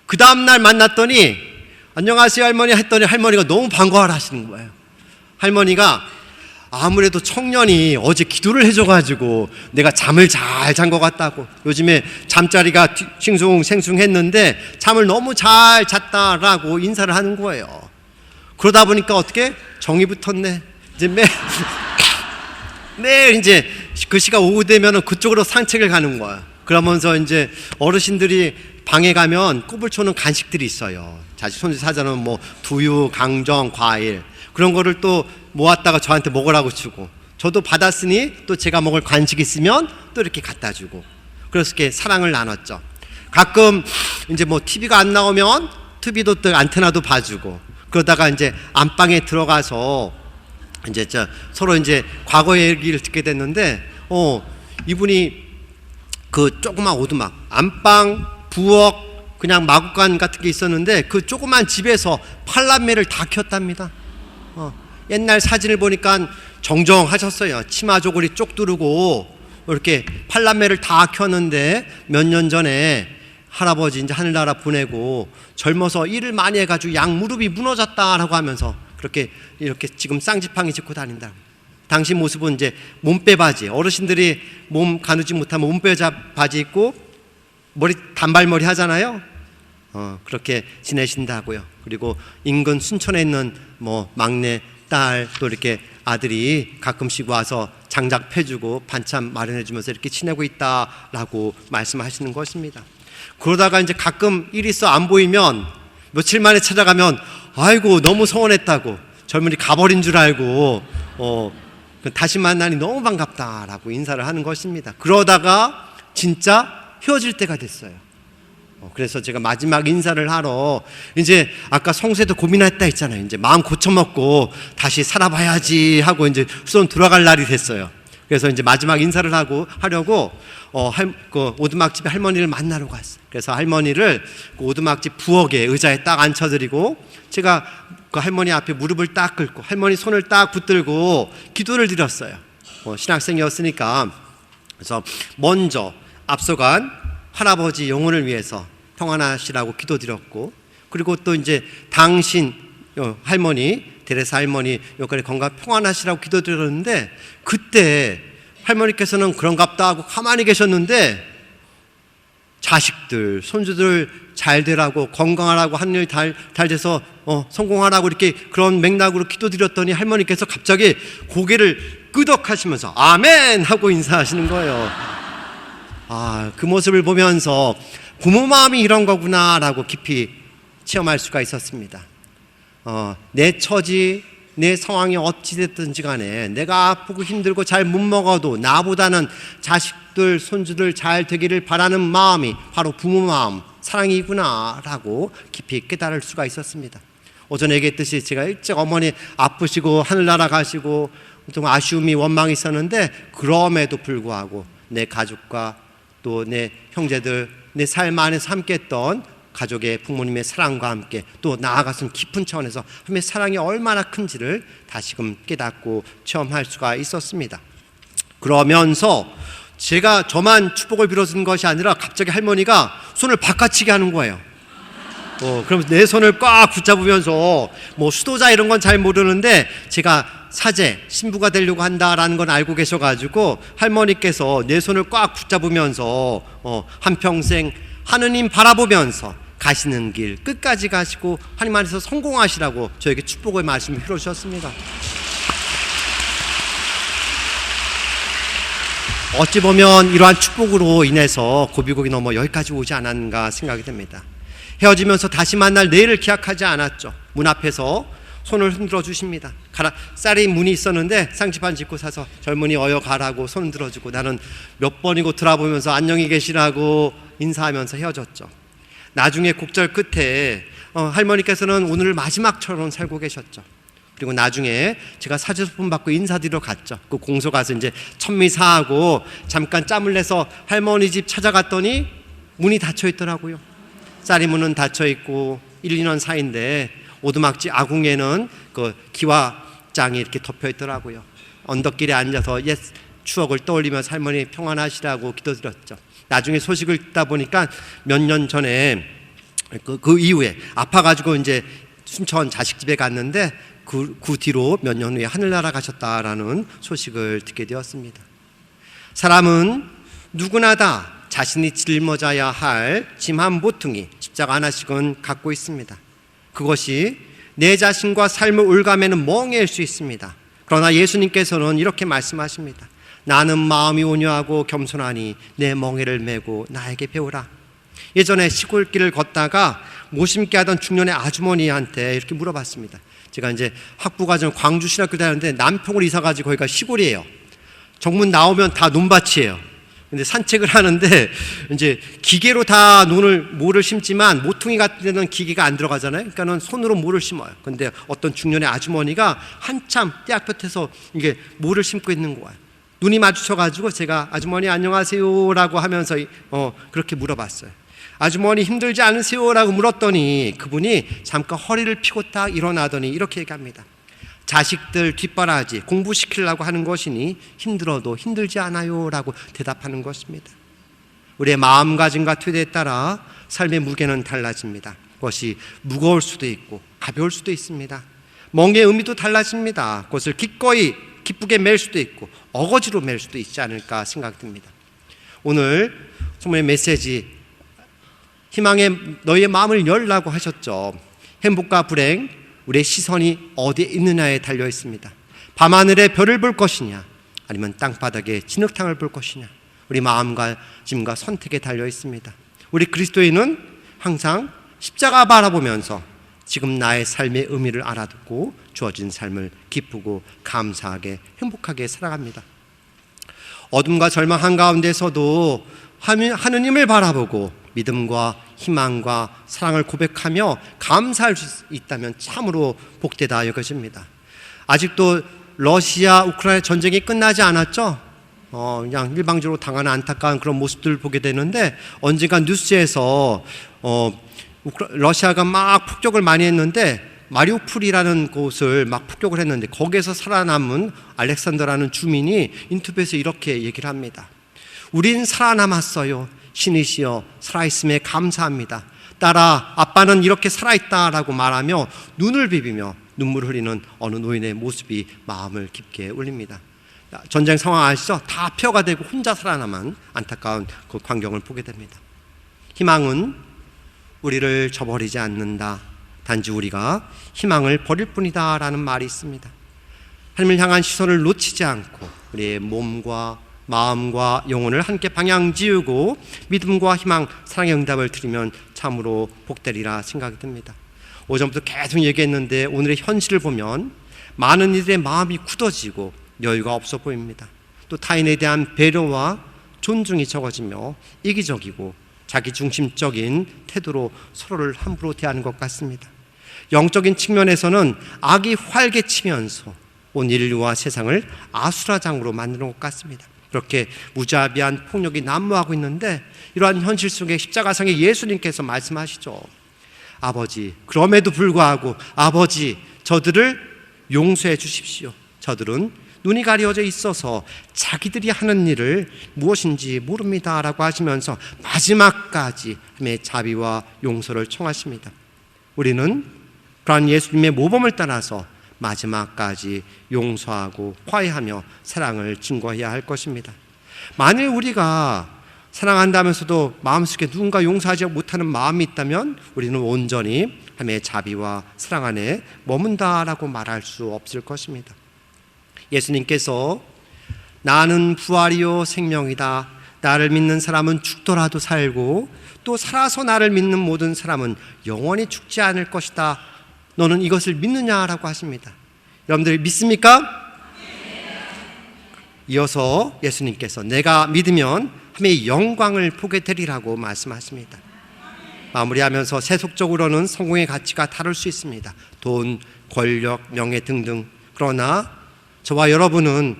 그 다음날 만났더니 안녕하세요 할머니 했더니 할머니가 너무 반가워를 하시는 거예요. 할머니가 아무래도 청년이 어제 기도를 해줘가지고 내가 잠을 잘 잔 것 같다고, 요즘에 잠자리가 싱숭생숭했는데 잠을 너무 잘 잤다라고 인사를 하는 거예요. 그러다 보니까 어떻게 정이 붙었네. 이제 매일 이제 그 시간 오후 되면은 그쪽으로 산책을 가는 거야. 그러면서 이제 어르신들이 방에 가면 꼽을 간식들이 있어요. 자식 손주 사자는 뭐 두유, 강정, 과일 그런 거를 또 모았다가 저한테 먹으라고 주고, 저도 받았으니 또 제가 먹을 간식 있으면 또 이렇게 갖다 주고, 그래서 이렇게 사랑을 나눴죠. 가끔 이제 뭐 TV가 안 나오면 TV도 또 안테나도 봐주고, 그러다가 이제 안방에 들어가서 이제 서로 이제 과거 얘기를 듣게 됐는데, 이분이 그 조그만 오두막, 안방, 부엌, 그냥 마구간 같은 게 있었는데 그 조그만 집에서 팔남매를 다 키웠답니다. 옛날 사진을 보니까 정정하셨어요. 치마 조거리 쪽 두르고 이렇게 팔남매를 다 키웠는데 몇 년 전에 할아버지 이제 하늘나라 보내고 젊어서 일을 많이 해가지고 양 무릎이 무너졌다라고 하면서 그렇게 이렇게 지금 쌍지팡이 짚고 다닌다. 당시 모습은 이제 몸빼 바지, 어르신들이 몸 가누지 못하면 몸빼 바지 입고 머리 단발머리 하잖아요. 그렇게 지내신다고요. 그리고 인근 순천에 있는 뭐 막내 딸 또 이렇게 아들이 가끔씩 와서 장작 패주고 반찬 마련해주면서 이렇게 지내고 있다라고 말씀하시는 것입니다. 그러다가 이제 가끔 일 있어 안 보이면 며칠 만에 찾아가면 아이고 너무 서운했다고, 젊은이 가버린 줄 알고 다시 만나니 너무 반갑다라고 인사를 하는 것입니다. 그러다가 진짜 헤어질 때가 됐어요. 그래서 제가 마지막 인사를 하러 이제 아까 성수에도 고민했다 했잖아요. 이제 마음 고쳐먹고 다시 살아봐야지 하고 이제 수원 돌아갈 날이 됐어요. 그래서 이제 마지막 인사를 하려고 그 오두막집 할머니를 만나러 갔어요. 그래서 할머니를 그 오두막집 부엌에 의자에 딱 앉혀드리고 제가 그 할머니 앞에 무릎을 딱 꿇고 할머니 손을 딱 붙들고 기도를 드렸어요. 신학생이었으니까. 그래서 먼저 앞서간 할아버지 영혼을 위해서 평안하시라고 기도드렸고, 그리고 또 이제 당신 할머니 데레사 할머니 여기까지 건강 평안하시라고 기도드렸는데, 그때 할머니께서는 그런갑다 하고 가만히 계셨는데 자식들 손주들 잘 되라고 건강하라고 하는 일 잘 돼서 성공하라고 이렇게 그런 맥락으로 기도드렸더니 할머니께서 갑자기 고개를 끄덕하시면서 아멘 하고 인사하시는 거예요. 그 모습을 보면서 부모 마음이 이런 거구나라고 깊이 체험할 수가 있었습니다. 내 처지, 내 상황이 어찌됐든지 간에 내가 아프고 힘들고 잘 못 먹어도 나보다는 자식들, 손주들 잘 되기를 바라는 마음이 바로 부모 마음, 사랑이구나라고 깊이 깨달을 수가 있었습니다. 오전에 얘기했듯이 제가 일찍 어머니 아프시고 하늘나라 가시고 좀 아쉬움이 원망이 있었는데, 그럼에도 불구하고 내 가족과 또 내 형제들, 내 삶 안에서 함께했던 가족의 부모님의 사랑과 함께 또 나아가서는 깊은 차원에서 하나님의 사랑이 얼마나 큰지를 다시금 깨닫고 체험할 수가 있었습니다. 그러면서 제가 저만 축복을 빌어준 것이 아니라 갑자기 할머니가 손을 바꿔치기 하는 거예요. 그러면서 내 손을 꽉 붙잡으면서 뭐 수도자 이런 건 잘 모르는데 제가 사제, 신부가 되려고 한다라는 건 알고 계셔가지고 할머니께서 내 손을 꽉 붙잡으면서 한평생 하느님 바라보면서 가시는 길 끝까지 가시고 하나님 안에서 성공하시라고 저에게 축복의 말씀을 해주셨습니다. 어찌 보면 이러한 축복으로 인해서 고비고비 넘어 여기까지 오지 않았는가 생각이 됩니다. 헤어지면서 다시 만날 내일을 기약하지 않았죠. 문 앞에서 손을 흔들어 주십니다. 쌀이 문이 있었는데 쌍지판 짚고 사서 젊은이 어여 가라고 손 들어주고 나는 몇 번이고 돌아보면서 안녕히 계시라고 인사하면서 헤어졌죠. 나중에 곡절 끝에 할머니께서는 오늘을 마지막처럼 살고 계셨죠. 그리고 나중에 제가 사제소품 받고 인사드리러 갔죠. 그 공소 가서 이제 천미사하고 잠깐 짬을 내서 할머니 집 찾아갔더니 문이 닫혀 있더라고요. 쌀이 문은 닫혀 있고 1, 2년 사이인데 오두막집 아궁에는 그 기와장이 이렇게 덮여 있더라고요. 언덕길에 앉아서 옛 추억을 떠올리면서 할머니 평안하시라고 기도드렸죠. 나중에 소식을 듣다 보니까 몇 년 전에 그 이후에 아파가지고 이제 순천 자식집에 갔는데 그 뒤로 몇 년 후에 하늘나라 가셨다라는 소식을 듣게 되었습니다. 사람은 누구나 다 자신이 짊어져야 할 짐 한 모퉁이, 십자가 하나씩은 갖고 있습니다. 그것이 내 자신과 삶을 올가매는 멍해일 수 있습니다. 그러나 예수님께서는 이렇게 말씀하십니다. 나는 마음이 온유하고 겸손하니 내 멍에를 메고 나에게 배우라. 예전에 시골길을 걷다가 모심기 하던 중년의 아주머니한테 이렇게 물어봤습니다. 제가 이제 학부과정 광주신학교 다녔는데 남평으로 이사가지고 거기가 시골이에요. 정문 나오면 다 논밭이에요. 근데 산책을 하는데 이제 기계로 다 모를 심지만 모퉁이 같은 데는 기계가 안 들어가잖아요. 그러니까는 손으로 모를 심어요. 근데 어떤 중년의 아주머니가 한참 떼약볕에서 이게 모를 심고 있는 거예요. 눈이 마주쳐가지고 제가 아주머니 안녕하세요라고 하면서 그렇게 물어봤어요. 아주머니 힘들지 않으세요라고 물었더니 그분이 잠깐 허리를 펴고 딱 일어나더니 이렇게 얘기합니다. 자식들 뒷바라지 공부시키려고 하는 것이니 힘들어도 힘들지 않아요 라고 대답하는 것입니다. 우리의 마음가짐과 태도에 따라 삶의 무게는 달라집니다. 그것이 무거울 수도 있고 가벼울 수도 있습니다. 멍의 의미도 달라집니다. 그것을 기꺼이 기쁘게 맬 수도 있고 어거지로 맬 수도 있지 않을까 생각이 듭니다. 오늘 성모의 메시지 희망에 너희의 마음을 열라고 하셨죠. 행복과 불행, 우리의 시선이 어디에 있느냐에 달려 있습니다. 밤하늘에 별을 볼 것이냐 아니면 땅바닥에 진흙탕을 볼 것이냐, 우리 마음가짐과 선택에 달려 있습니다. 우리 그리스도인은 항상 십자가 바라보면서 지금 나의 삶의 의미를 알아듣고 주어진 삶을 기쁘고 감사하게 행복하게 살아갑니다. 어둠과 절망 한가운데서도 하느님을 바라보고 믿음과 희망과 사랑을 고백하며 감사할 수 있다면 참으로 복되다 여겨집니다. 아직도 러시아 우크라이나 전쟁이 끝나지 않았죠? 그냥 일방적으로 당하는 안타까운 그런 모습들을 보게 되는데, 언젠가 뉴스에서 러시아가 막 폭격을 많이 했는데 마리우폴이라는 곳을 막 폭격을 했는데 거기에서 살아남은 알렉산더라는 주민이 인터뷰에서 이렇게 얘기를 합니다. 우린 살아남았어요. 신이시여 살아있음에 감사합니다. 딸아, 아빠는 이렇게 살아있다라고 말하며 눈을 비비며 눈물을 흘리는 어느 노인의 모습이 마음을 깊게 울립니다. 전쟁 상황 아시죠? 다 폐허가 되고 혼자 살아남은 안타까운 그 광경을 보게 됩니다. 희망은 우리를 저버리지 않는다. 단지 우리가 희망을 버릴 뿐이다 라는 말이 있습니다. 하나님을 향한 시선을 놓치지 않고 우리의 몸과 마음과 영혼을 함께 방향 지우고 믿음과 희망, 사랑의 응답을 드리면 참으로 복되리라 생각이 듭니다. 오전부터 계속 얘기했는데 오늘의 현실을 보면 많은 이들의 마음이 굳어지고 여유가 없어 보입니다. 또 타인에 대한 배려와 존중이 적어지며 이기적이고 자기중심적인 태도로 서로를 함부로 대하는 것 같습니다. 영적인 측면에서는 악이 활개치면서 온 인류와 세상을 아수라장으로 만드는 것 같습니다. 그렇게 무자비한 폭력이 난무하고 있는데 이러한 현실 속에 십자가상의 예수님께서 말씀하시죠. 아버지, 그럼에도 불구하고 아버지, 저들을 용서해 주십시오. 저들은 눈이 가려져 있어서 자기들이 하는 일을 무엇인지 모릅니다 라고 하시면서 마지막까지 하나님의 자비와 용서를 청하십니다. 우리는 그러한 예수님의 모범을 따라서 마지막까지 용서하고 화해하며 사랑을 증거해야 할 것입니다. 만일 우리가 사랑한다면서도 마음속에 누군가 용서하지 못하는 마음이 있다면 우리는 온전히 하나님의 자비와 사랑 안에 머문다라고 말할 수 없을 것입니다. 예수님께서 나는 부활이요 생명이다. 나를 믿는 사람은 죽더라도 살고 또 살아서 나를 믿는 모든 사람은 영원히 죽지 않을 것이다. 너는 이것을 믿느냐라고 하십니다. 여러분들이 믿습니까? 이어서 예수님께서 내가 믿으면 하나님의 영광을 보게 되리라고 말씀하십니다. 마무리하면서 세속적으로는 성공의 가치가 다를 수 있습니다. 돈, 권력, 명예 등등. 그러나 저와 여러분은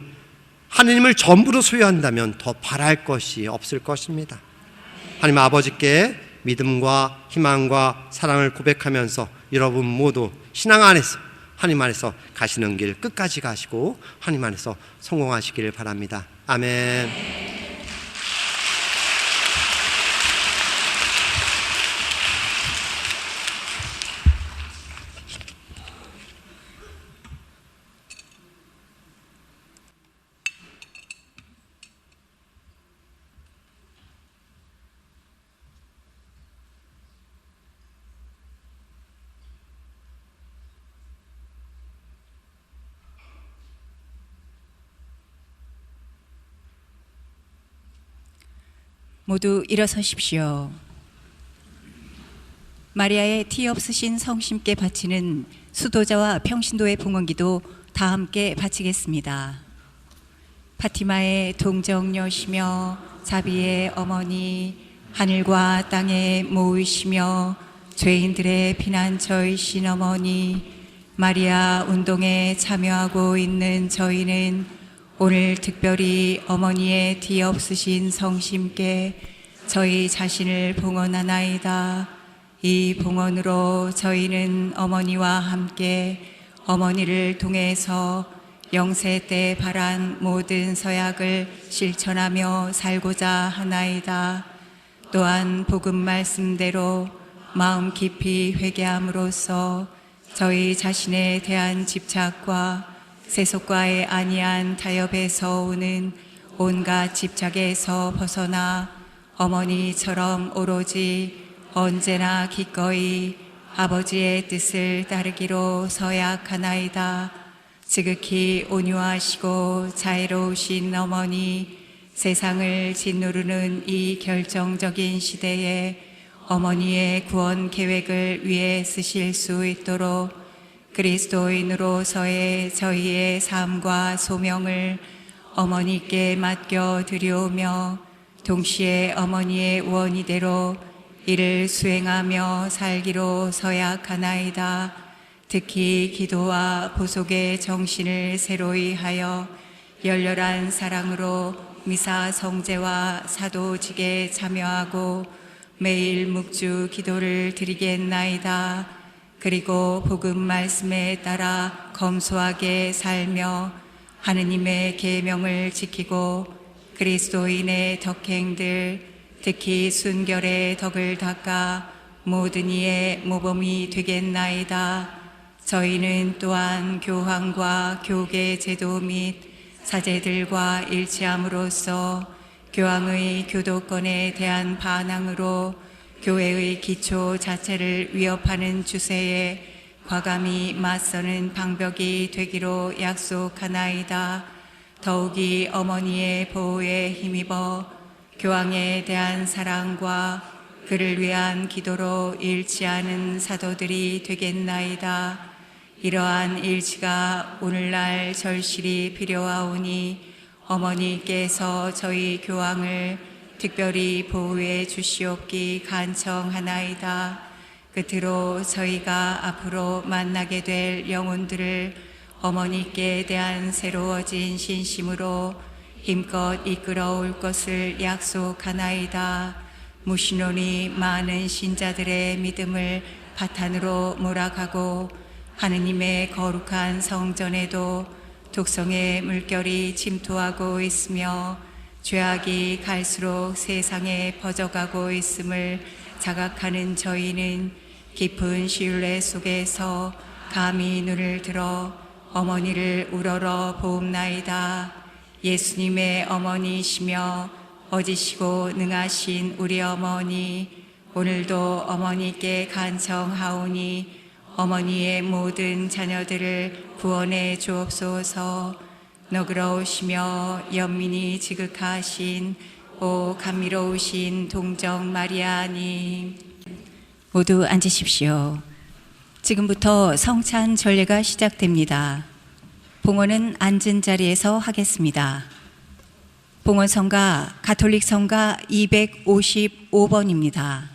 하느님을 전부로 소유한다면 더 바랄 것이 없을 것입니다. 하나님 아버지께 믿음과 희망과 사랑을 고백하면서 여러분 모두 신앙 안에서 하나님 안에서 가시는 길 끝까지 가시고 하나님 안에서 성공하시기를 바랍니다. 아멘. 모두 일어서십시오. 마리아의 티 없으신 성심께 바치는 수도자와 평신도의 봉헌기도 다 함께 바치겠습니다. 파티마의 동정녀시며 자비의 어머니, 하늘과 땅에 모이시며 죄인들의 피난처이신 어머니, 마리아 운동에 참여하고 있는 저희는 오늘 특별히 어머니의 티 없으신 성심께 저희 자신을 봉헌하나이다. 이 봉헌으로 저희는 어머니와 함께 어머니를 통해서 영세 때 바란 모든 서약을 실천하며 살고자 하나이다. 또한 복음 말씀대로 마음 깊이 회개함으로써 저희 자신에 대한 집착과 세속과의 아니한 타협에서 오는 온갖 집착에서 벗어나 어머니처럼 오로지 언제나 기꺼이 아버지의 뜻을 따르기로 서약하나이다. 지극히 온유하시고 자애로우신 어머니, 세상을 짓누르는 이 결정적인 시대에 어머니의 구원 계획을 위해 쓰실 수 있도록 그리스도인으로서의 저희의 삶과 소명을 어머니께 맡겨 드려오며 동시에 어머니의 원의대로 이를 수행하며 살기로 서약하나이다. 특히 기도와 보속의 정신을 새로이 하여 열렬한 사랑으로 미사 성제와 사도직에 참여하고 매일 묵주 기도를 드리겠나이다. 그리고 복음 말씀에 따라 검소하게 살며 하느님의 계명을 지키고 그리스도인의 덕행들, 특히 순결의 덕을 닦아 모든 이의 모범이 되겠나이다. 저희는 또한 교황과 교계 제도 및 사제들과 일치함으로써 교황의 교도권에 대한 반항으로 교회의 기초 자체를 위협하는 추세에 과감히 맞서는 방벽이 되기로 약속하나이다. 더욱이 어머니의 보호에 힘입어 교황에 대한 사랑과 그를 위한 기도로 일치하는 사도들이 되겠나이다. 이러한 일치가 오늘날 절실히 필요하오니 어머니께서 저희 교황을 특별히 보호해 주시옵기 간청하나이다. 끝으로 저희가 앞으로 만나게 될 영혼들을 어머니께 대한 새로워진 신심으로 힘껏 이끌어올 것을 약속하나이다. 무신론이 많은 신자들의 믿음을 바탕으로 몰아가고 하느님의 거룩한 성전에도 독성의 물결이 침투하고 있으며 죄악이 갈수록 세상에 퍼져가고 있음을 자각하는 저희는 깊은 신뢰 속에서 감히 눈을 들어 어머니를 우러러 보옵나이다. 예수님의 어머니이시며 어지시고 능하신 우리 어머니, 오늘도 어머니께 간청하오니 어머니의 모든 자녀들을 구원해 주옵소서. 너그러우시며 연민이 지극하신 오 감미로우신 동정 마리아님, 모두 앉으십시오. 지금부터 성찬 전례가 시작됩니다. 봉헌은 앉은 자리에서 하겠습니다. 봉헌 성가 가톨릭 성가 255번입니다.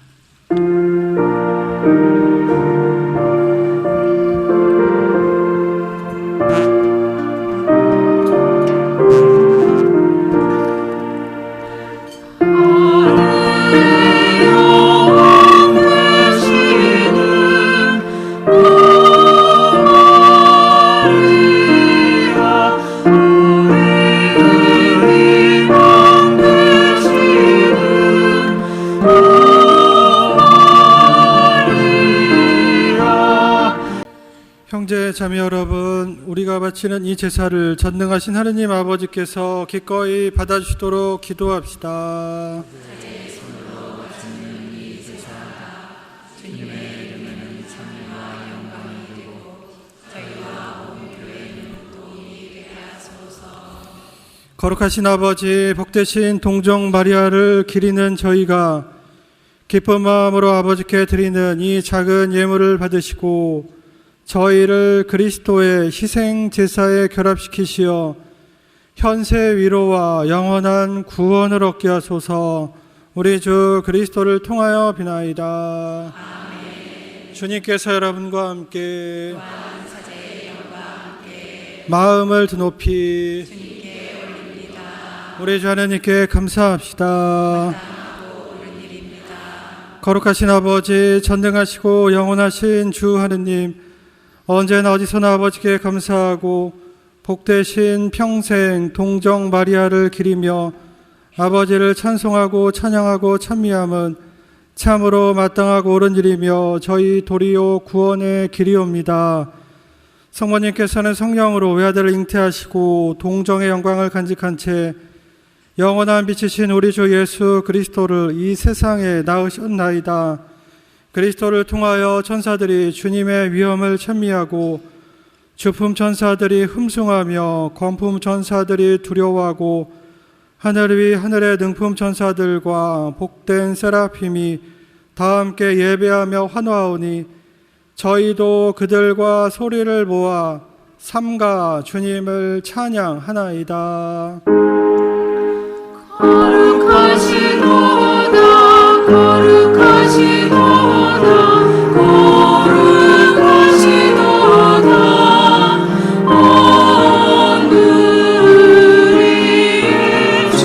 형제 자매 여러분, 우리가 바치는 이 제사를 전능하신 하느님 아버지께서 기꺼이 받아주시도록 기도합시다. 거룩하신 아버지, 복되신 동정 마리아를 기리는 저희가 기쁜 마음으로 아버지께 드리는 이 작은 예물을 받으시고 저희를 그리스도의 희생 제사에 결합시키시어 현세 위로와 영원한 구원을 얻게 하소서. 우리 주 그리스도를 통하여 비나이다. 아멘. 주님께서 여러분과 함께 마음을 드높이 주님께 올립니다. 우리 주 하나님께 감사합시다. 거룩하신 아버지, 전능하시고 영원하신 주 하느님, 언제나 어디서나 아버지께 감사하고 복되신 평생 동정 마리아를 기리며 아버지를 찬송하고 찬양하고 찬미함은 참으로 마땅하고 옳은 일이며 저희 도리오 구원의 길이옵니다. 성모님께서는 성령으로 외아들을 잉태하시고 동정의 영광을 간직한 채 영원한 빛이신 우리 주 예수 그리스도를 이 세상에 낳으셨나이다. 그리스도를 통하여 천사들이 주님의 위엄을 찬미하고 주품 천사들이 흠숭하며 권품 천사들이 두려워하고 하늘 위 하늘의 능품 천사들과 복된 세라핌이 다 함께 예배하며 환호하오니 저희도 그들과 소리를 모아 삼가 주님을 찬양하나이다. 거룩하시도다 거룩하시도다 거룩하시도다 오늘의 주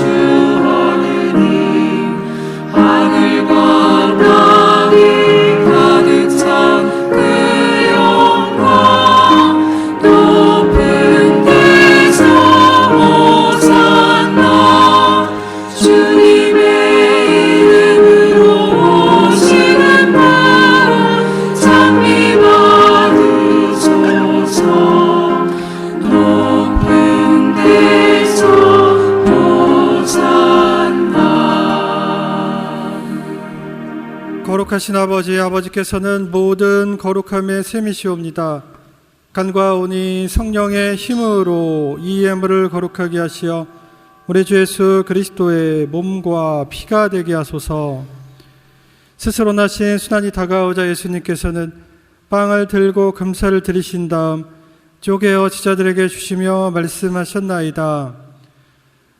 거룩하신 아버지께서는 모든 거룩함의 셈이시옵니다. 간과 온이 성령의 힘으로 이 예물을 거룩하게 하시어 우리 주 예수 그리스도의 몸과 피가 되게 하소서. 스스로 나신 순환이 다가오자 예수님께서는 빵을 들고 감사를 드리신 다음 쪼개어 제자들에게 주시며 말씀하셨나이다.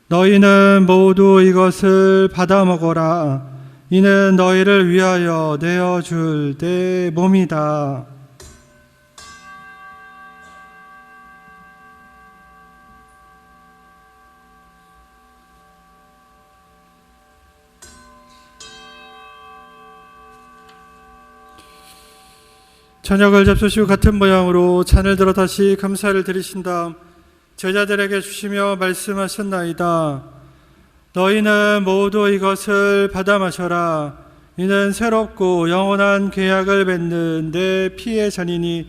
너희는 모두 이것을 받아 먹어라. 이는 너희를 위하여 내어줄 내 몸이다. 저녁을 잡수시고 같은 모양으로 잔을 들어 다시 감사를 드리신 다음 제자들에게 주시며 말씀하셨나이다. 너희는 모두 이것을 받아 마셔라. 이는 새롭고 영원한 계약을 맺는 내 피의 잔이니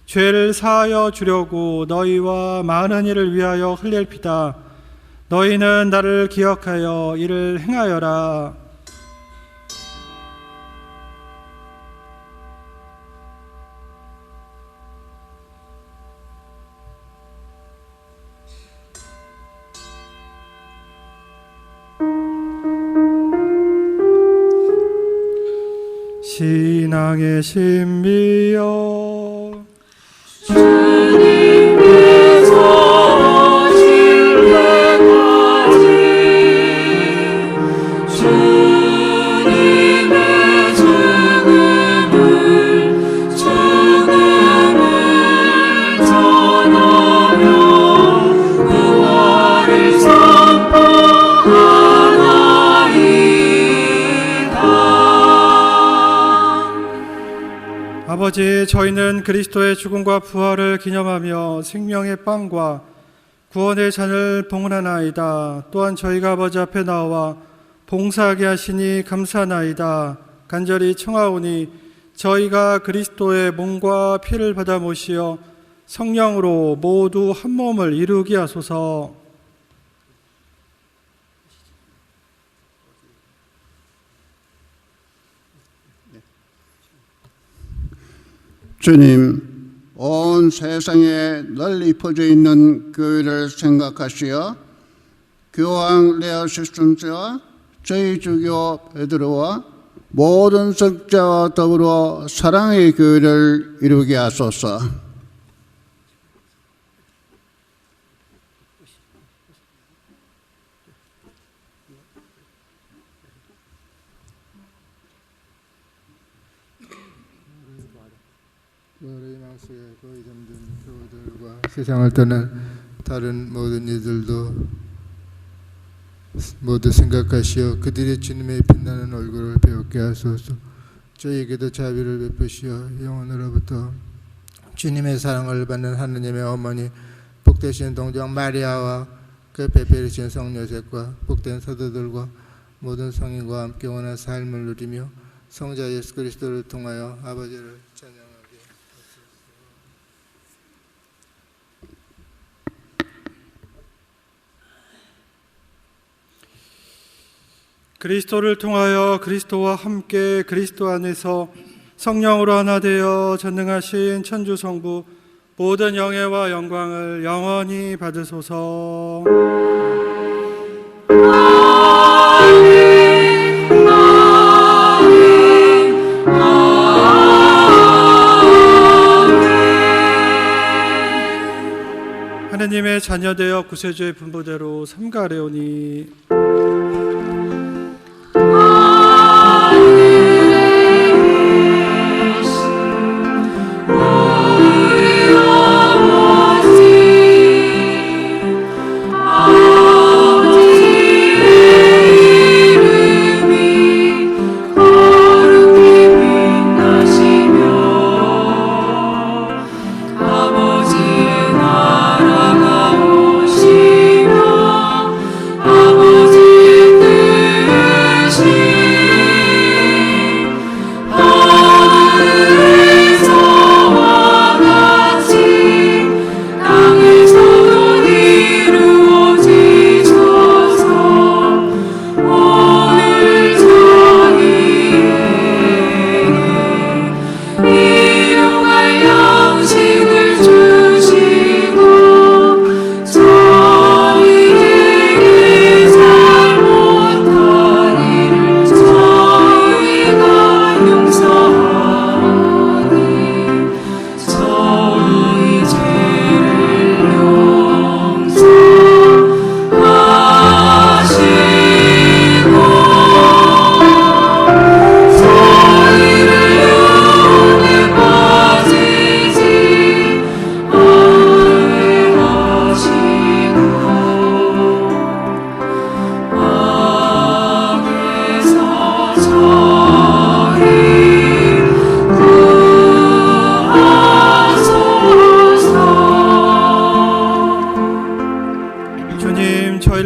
죄를 사하여 주려고 너희와 많은 이를 위하여 흘릴 피다. 너희는 나를 기억하여 이를 행하여라. 신앙의 신비여 주님께서 오실 때까지 주님의 죽음을 전하며 부활을 선포하나이다. 아버지, 저희는 그리스도의 죽음과 부활을 기념하며 생명의 빵과 구원의 잔을 봉헌하나이다. 또한 저희가 아버지 앞에 나와 봉사하게 하시니 감사하나이다. 간절히 청하오니 저희가 그리스도의 몸과 피를 받아 모시어 성령으로 모두 한 몸을 이루게 하소서. 주님, 온 세상에 널리 퍼져 있는 교회를 생각하시어 교황 레오 13세와 저희 주교 베드로와 모든 성자와 더불어 사랑의 교회를 이루게 하소서. 거의 잠든 교우들과 세상을 떠난 다른 모든 이들도 모두 생각하시어 그들의 주님의 빛나는 얼굴을 배우게 하소서. 저희에게도 자비를 베푸시어 영원으로부터 주님의 사랑을 받는 하느님의 어머니 복되신 동정 마리아와 그 베페르신 성 요셉과 복된 사도들과 모든 성인과 함께 원한 삶을 누리며 성자 예수 그리스도를 통하여 아버지를 찬양하게 그리스도를 통하여 그리스도와 함께 그리스도 안에서 성령으로 하나 되어 전능하신 천주 성부 모든 영예와 영광을 영원히 받으소서. 하느님의 자녀되어 구세주의 분부대로 삼가래오니 아버지의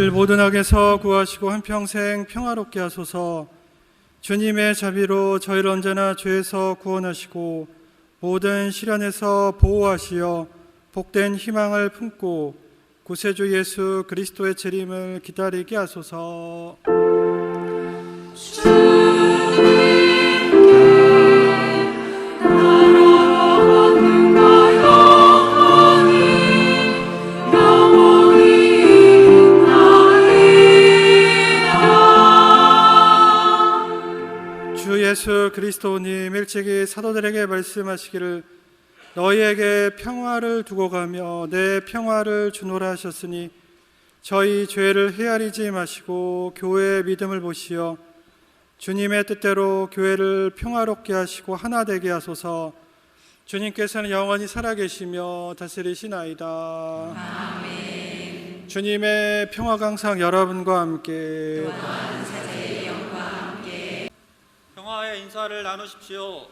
저희를 모든 악에서 구하시고 한평생 평화롭게 하소서. 주님의 자비로 저희를 언제나 죄에서 구원하시고 모든 시련에서 보호하시어 복된 희망을 품고 구세주 예수 그리스도의 재림을 기다리게 하소서. 주 예수 그리스도님 일찍이 사도들에게 말씀하시기를 너희에게 평화를 두고 가며 내 평화를 주노라 하셨으니 저희 죄를 헤아리지 마시고 교회의 믿음을 보시어 주님의 뜻대로 교회를 평화롭게 하시고 하나 되게 하소서. 주님께서는 영원히 살아계시며 다스리시나이다. 아멘. 주님의 평화가 항상 여러분과 함께 또한 사제의 영과 함께 평화의 인사를 나누십시오.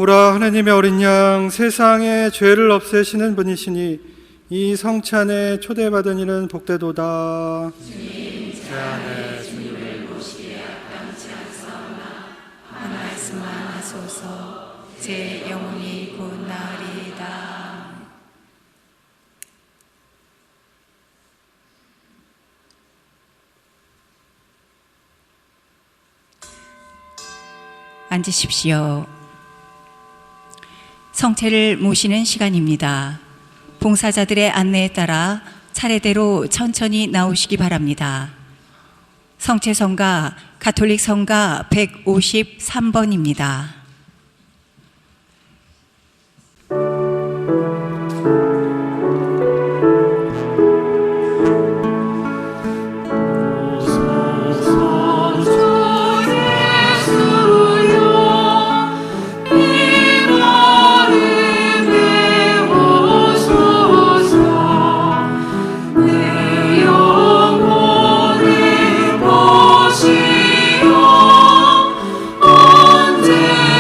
보라, 하나님의 어린 양, 세상의 죄를 없애시는 분이시니 이 성찬에 초대받은 이는 복되도다. 주님, 제 안에 주님을 모시기에 합당치 않사오나 한 말씀만 하소서. 제 영혼이 곧 나으리이다. 앉으십시오. 성체를 모시는 시간입니다. 봉사자들의 안내에 따라 차례대로 천천히 나오시기 바랍니다. 성체 성가 가톨릭 성가 153번입니다. 언제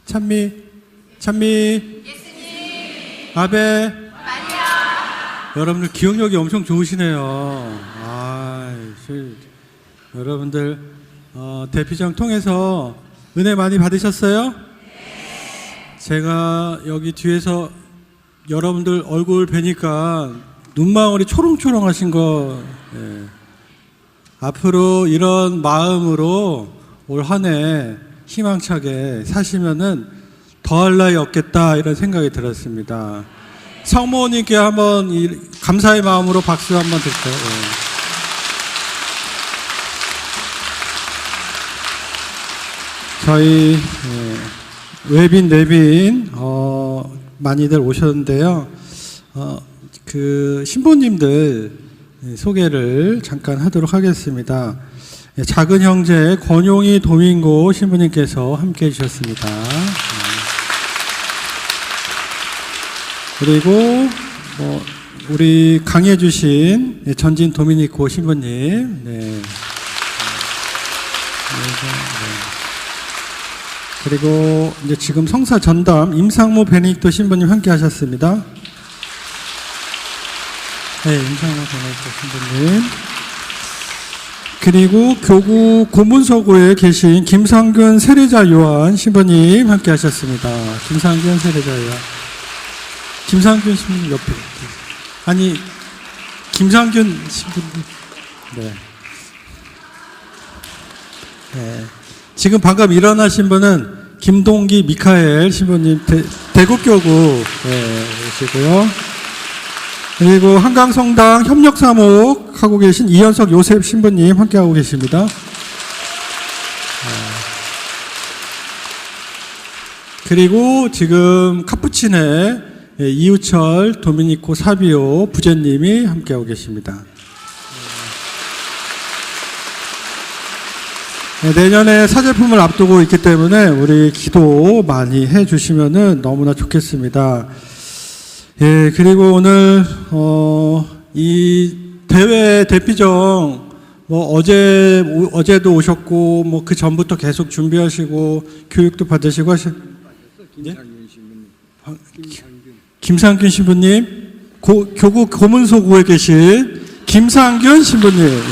찬미, 아베, 여러분들 기억력이 엄청 좋으시네요. 여러분들 대피정 통해서 은혜 많이 받으셨어요? 제가 여기 뒤에서 여러분들 얼굴 뵈니까 눈망울이 초롱초롱하신 거, 앞으로 이런 마음으로 올 한 해 희망차게 사시면은 더할 나위 없겠다 이런 생각이 들었습니다. 성모님께 한번 감사의 마음으로 박수 한번 드릴까요? 저희 외빈 많이들 오셨는데요. 그 신부님들 소개를 잠깐 하도록 하겠습니다. 작은 형제 권용희 도민고 신부님께서 함께 해주셨습니다. 그리고 우리 강해주신 전진 도미니코 신부님, 그리고 이제 지금 성사 전담 임상무 베네딕토 신부님 함께 하셨습니다. 임상무 베네딕토 신부님. 그리고 교구 고문서고에 계신 김상균 세례자 요한 신부님 함께 하셨습니다. 김상균 세례자 요한. 김상균 신부님 옆에. 김상균 신부님. 지금 방금 일어나신 분은 김동기 미카엘 신부님 대구교구 오시고요. 그리고 한강성당 협력사목 하고 계신 이현석 요셉 신부님 함께하고 계십니다. 그리고 지금 카푸치네 이우철 도미니코 사비오 부제님이 함께하고 계십니다. 내년에 사제품을 앞두고 있기 때문에 우리 기도 많이 해주시면은 너무나 좋겠습니다. 그리고 오늘 이 대회 대피정 어제도 오셨고 그 전부터 계속 준비하시고 교육도 받으시고 김상균 신부님, 교구 고문소구에 계신 김상균 신부님.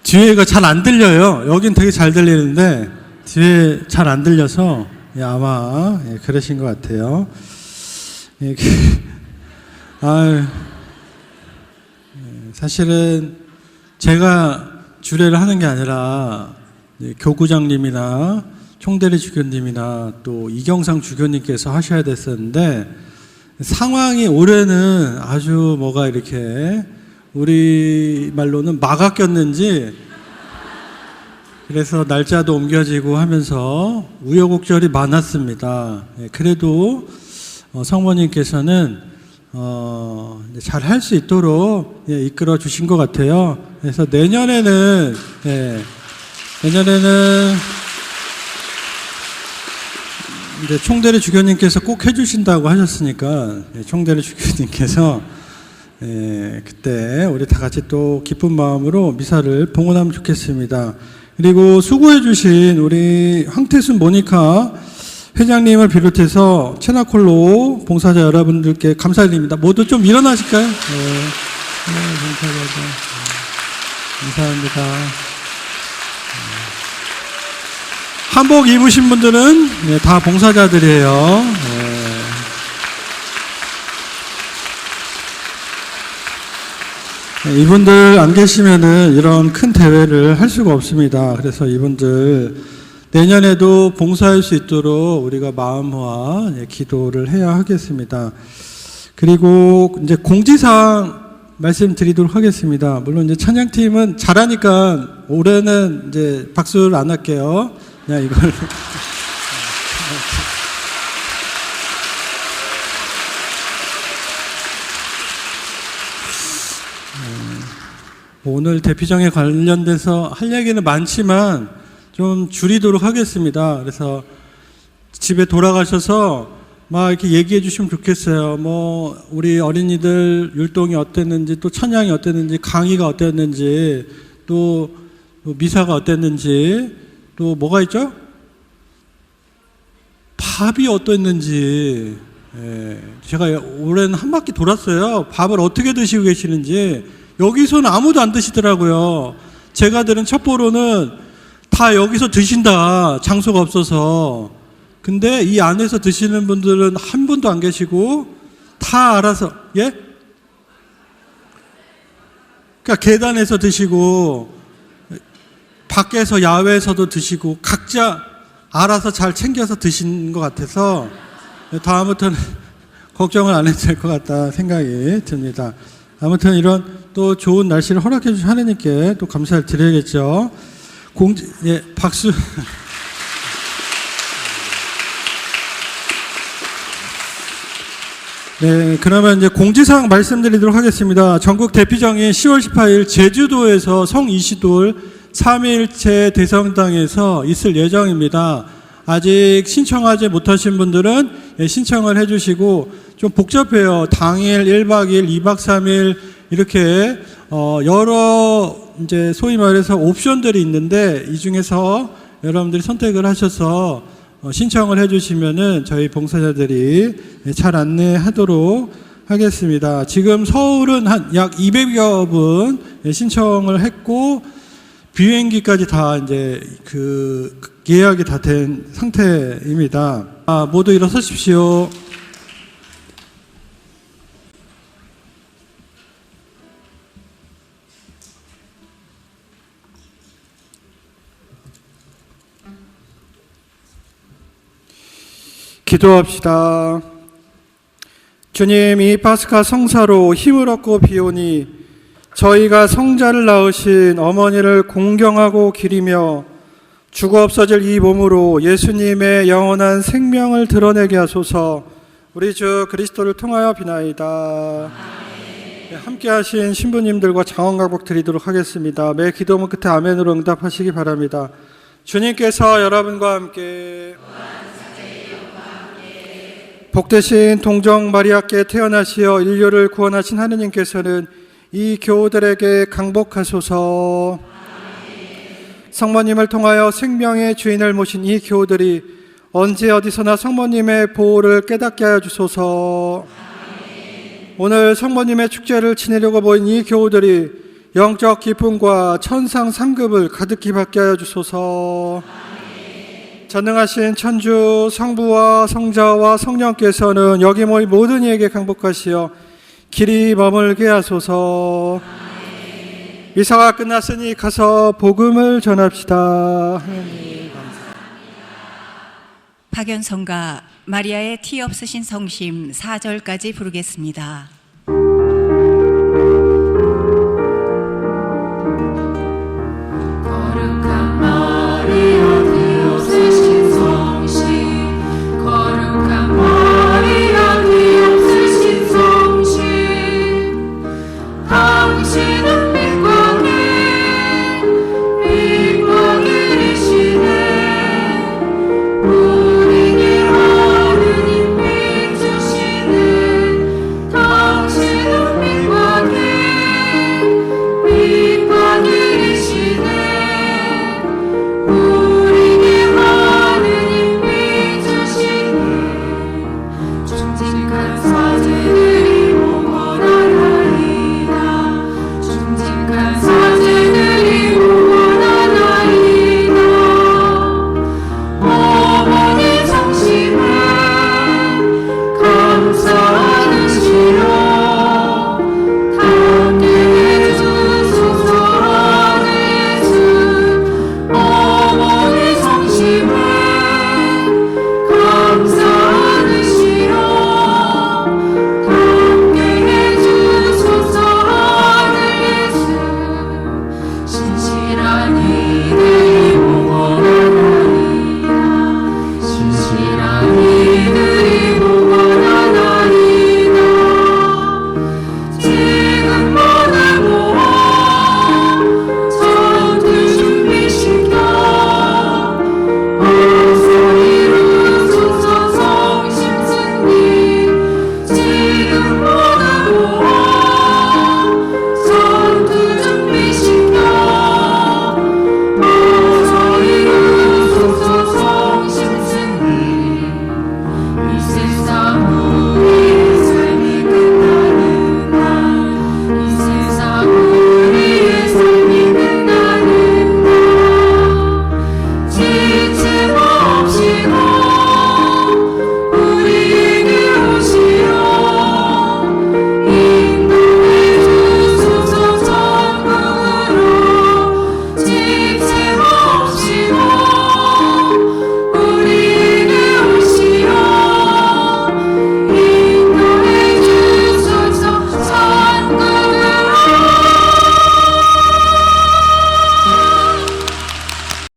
뒤에가 잘 안 들려요. 여긴 되게 잘 들리는데 뒤에 잘 안 들려서 아마 그러신 것 같아요. 사실은 제가 주례를 하는 게 아니라 교구장님이나 총대리 주교님이나 또 이경상 주교님께서 하셔야 됐었는데 상황이 올해는 아주 이렇게 우리 말로는 막아 꼈는지 그래서 날짜도 옮겨지고 하면서 우여곡절이 많았습니다. 그래도 성모님께서는 잘 할 수 있도록 이끌어 주신 것 같아요. 그래서 내년에는 이제 총대리 주교님께서 꼭 해주신다고 하셨으니까 총대리 주교님께서 그때 우리 다 같이 또 기쁜 마음으로 미사를 봉헌하면 좋겠습니다. 그리고 수고해 주신 우리 황태순 모니카 회장님을 비롯해서 체나콜로 봉사자 여러분들께 감사드립니다. 모두 좀 일어나실까요? 감사합니다. 한복 입으신 분들은 다 봉사자들이에요. 이분들 안 계시면은 이런 큰 대회를 할 수가 없습니다. 그래서 이분들 내년에도 봉사할 수 있도록 우리가 마음과 기도를 해야 하겠습니다. 그리고 이제 공지사항 말씀드리도록 하겠습니다. 물론 이제 찬양팀은 잘하니까 올해는 이제 박수를 안 할게요. 그냥 이걸. 오늘 대피정에 관련돼서 할 얘기는 많지만 좀 줄이도록 하겠습니다. 그래서 집에 돌아가셔서 막 이렇게 얘기해 주시면 좋겠어요. 뭐 우리 어린이들 율동이 어땠는지, 또 찬양이 어땠는지, 강의가 어땠는지, 또 미사가 어땠는지, 또 뭐가 있죠? 밥이 어땠는지. 예, 제가 올해는 한 바퀴 돌았어요. 밥을 어떻게 드시고 계시는지. 여기서는 아무도 안 드시더라고요. 제가 들은 첩보로는 다 여기서 드신다. 장소가 없어서. 근데 이 안에서 드시는 분들은 한 분도 안 계시고 다 알아서, 예? 그러니까 계단에서 드시고 밖에서 야외에서도 드시고 각자 알아서 잘 챙겨서 드신 것 같아서 다음부터는 걱정을 안 해도 될 것 같다 생각이 듭니다. 아무튼 이런 또 좋은 날씨를 허락해 주신 하나님께 또 감사를 드려야겠죠. 예, 박수. 네, 그러면 이제 공지사항 말씀드리도록 하겠습니다. 전국 대피정이 10월 18일 제주도에서 성이시돌 3일째 대성당에서 있을 예정입니다. 아직 신청하지 못하신 분들은 신청을 해주시고, 좀 복잡해요. 당일 1박 2일, 2박 3일 이렇게 여러 이제 소위 말해서 옵션들이 있는데 이 중에서 여러분들이 선택을 하셔서 신청을 해주시면은 저희 봉사자들이 잘 안내하도록 하겠습니다. 지금 서울은 한 약 200여 분 신청을 했고 비행기까지 다 이제 예약이 다 된 상태입니다. 모두 일어서십시오. 기도합시다. 주님, 이 파스카 성사로 힘을 얻고 비오니 저희가 성자를 낳으신 어머니를 공경하고 기리며 죽어 없어질 이 몸으로 예수님의 영원한 생명을 드러내게 하소서. 우리 주 그리스도를 통하여 비나이다. 네, 함께 하신 신부님들과 장원가복 드리도록 하겠습니다. 매 기도문 끝에 아멘으로 응답하시기 바랍니다. 주님께서 여러분과 함께 복되신 동정 마리아께 태어나시어 인류를 구원하신 하느님께서는 이 교우들에게 강복하소서. 성모님을 통하여 생명의 주인을 모신 이 교우들이 언제 어디서나 성모님의 보호를 깨닫게 하여 주소서. 오늘 성모님의 축제를 지내려고 모인 이 교우들이 영적 기쁨과 천상 상급을 가득히 받게 하여 주소서. 전능하신 천주 성부와 성자와 성령께서는 여기 모인 모든 이에게 강복하시어 길이 머물게 하소서. 미사가 끝났으니 가서 복음을 전합시다. 하나님 감사합니다. 박연성가 마리아의 티 없으신 성심 4절까지 부르겠습니다.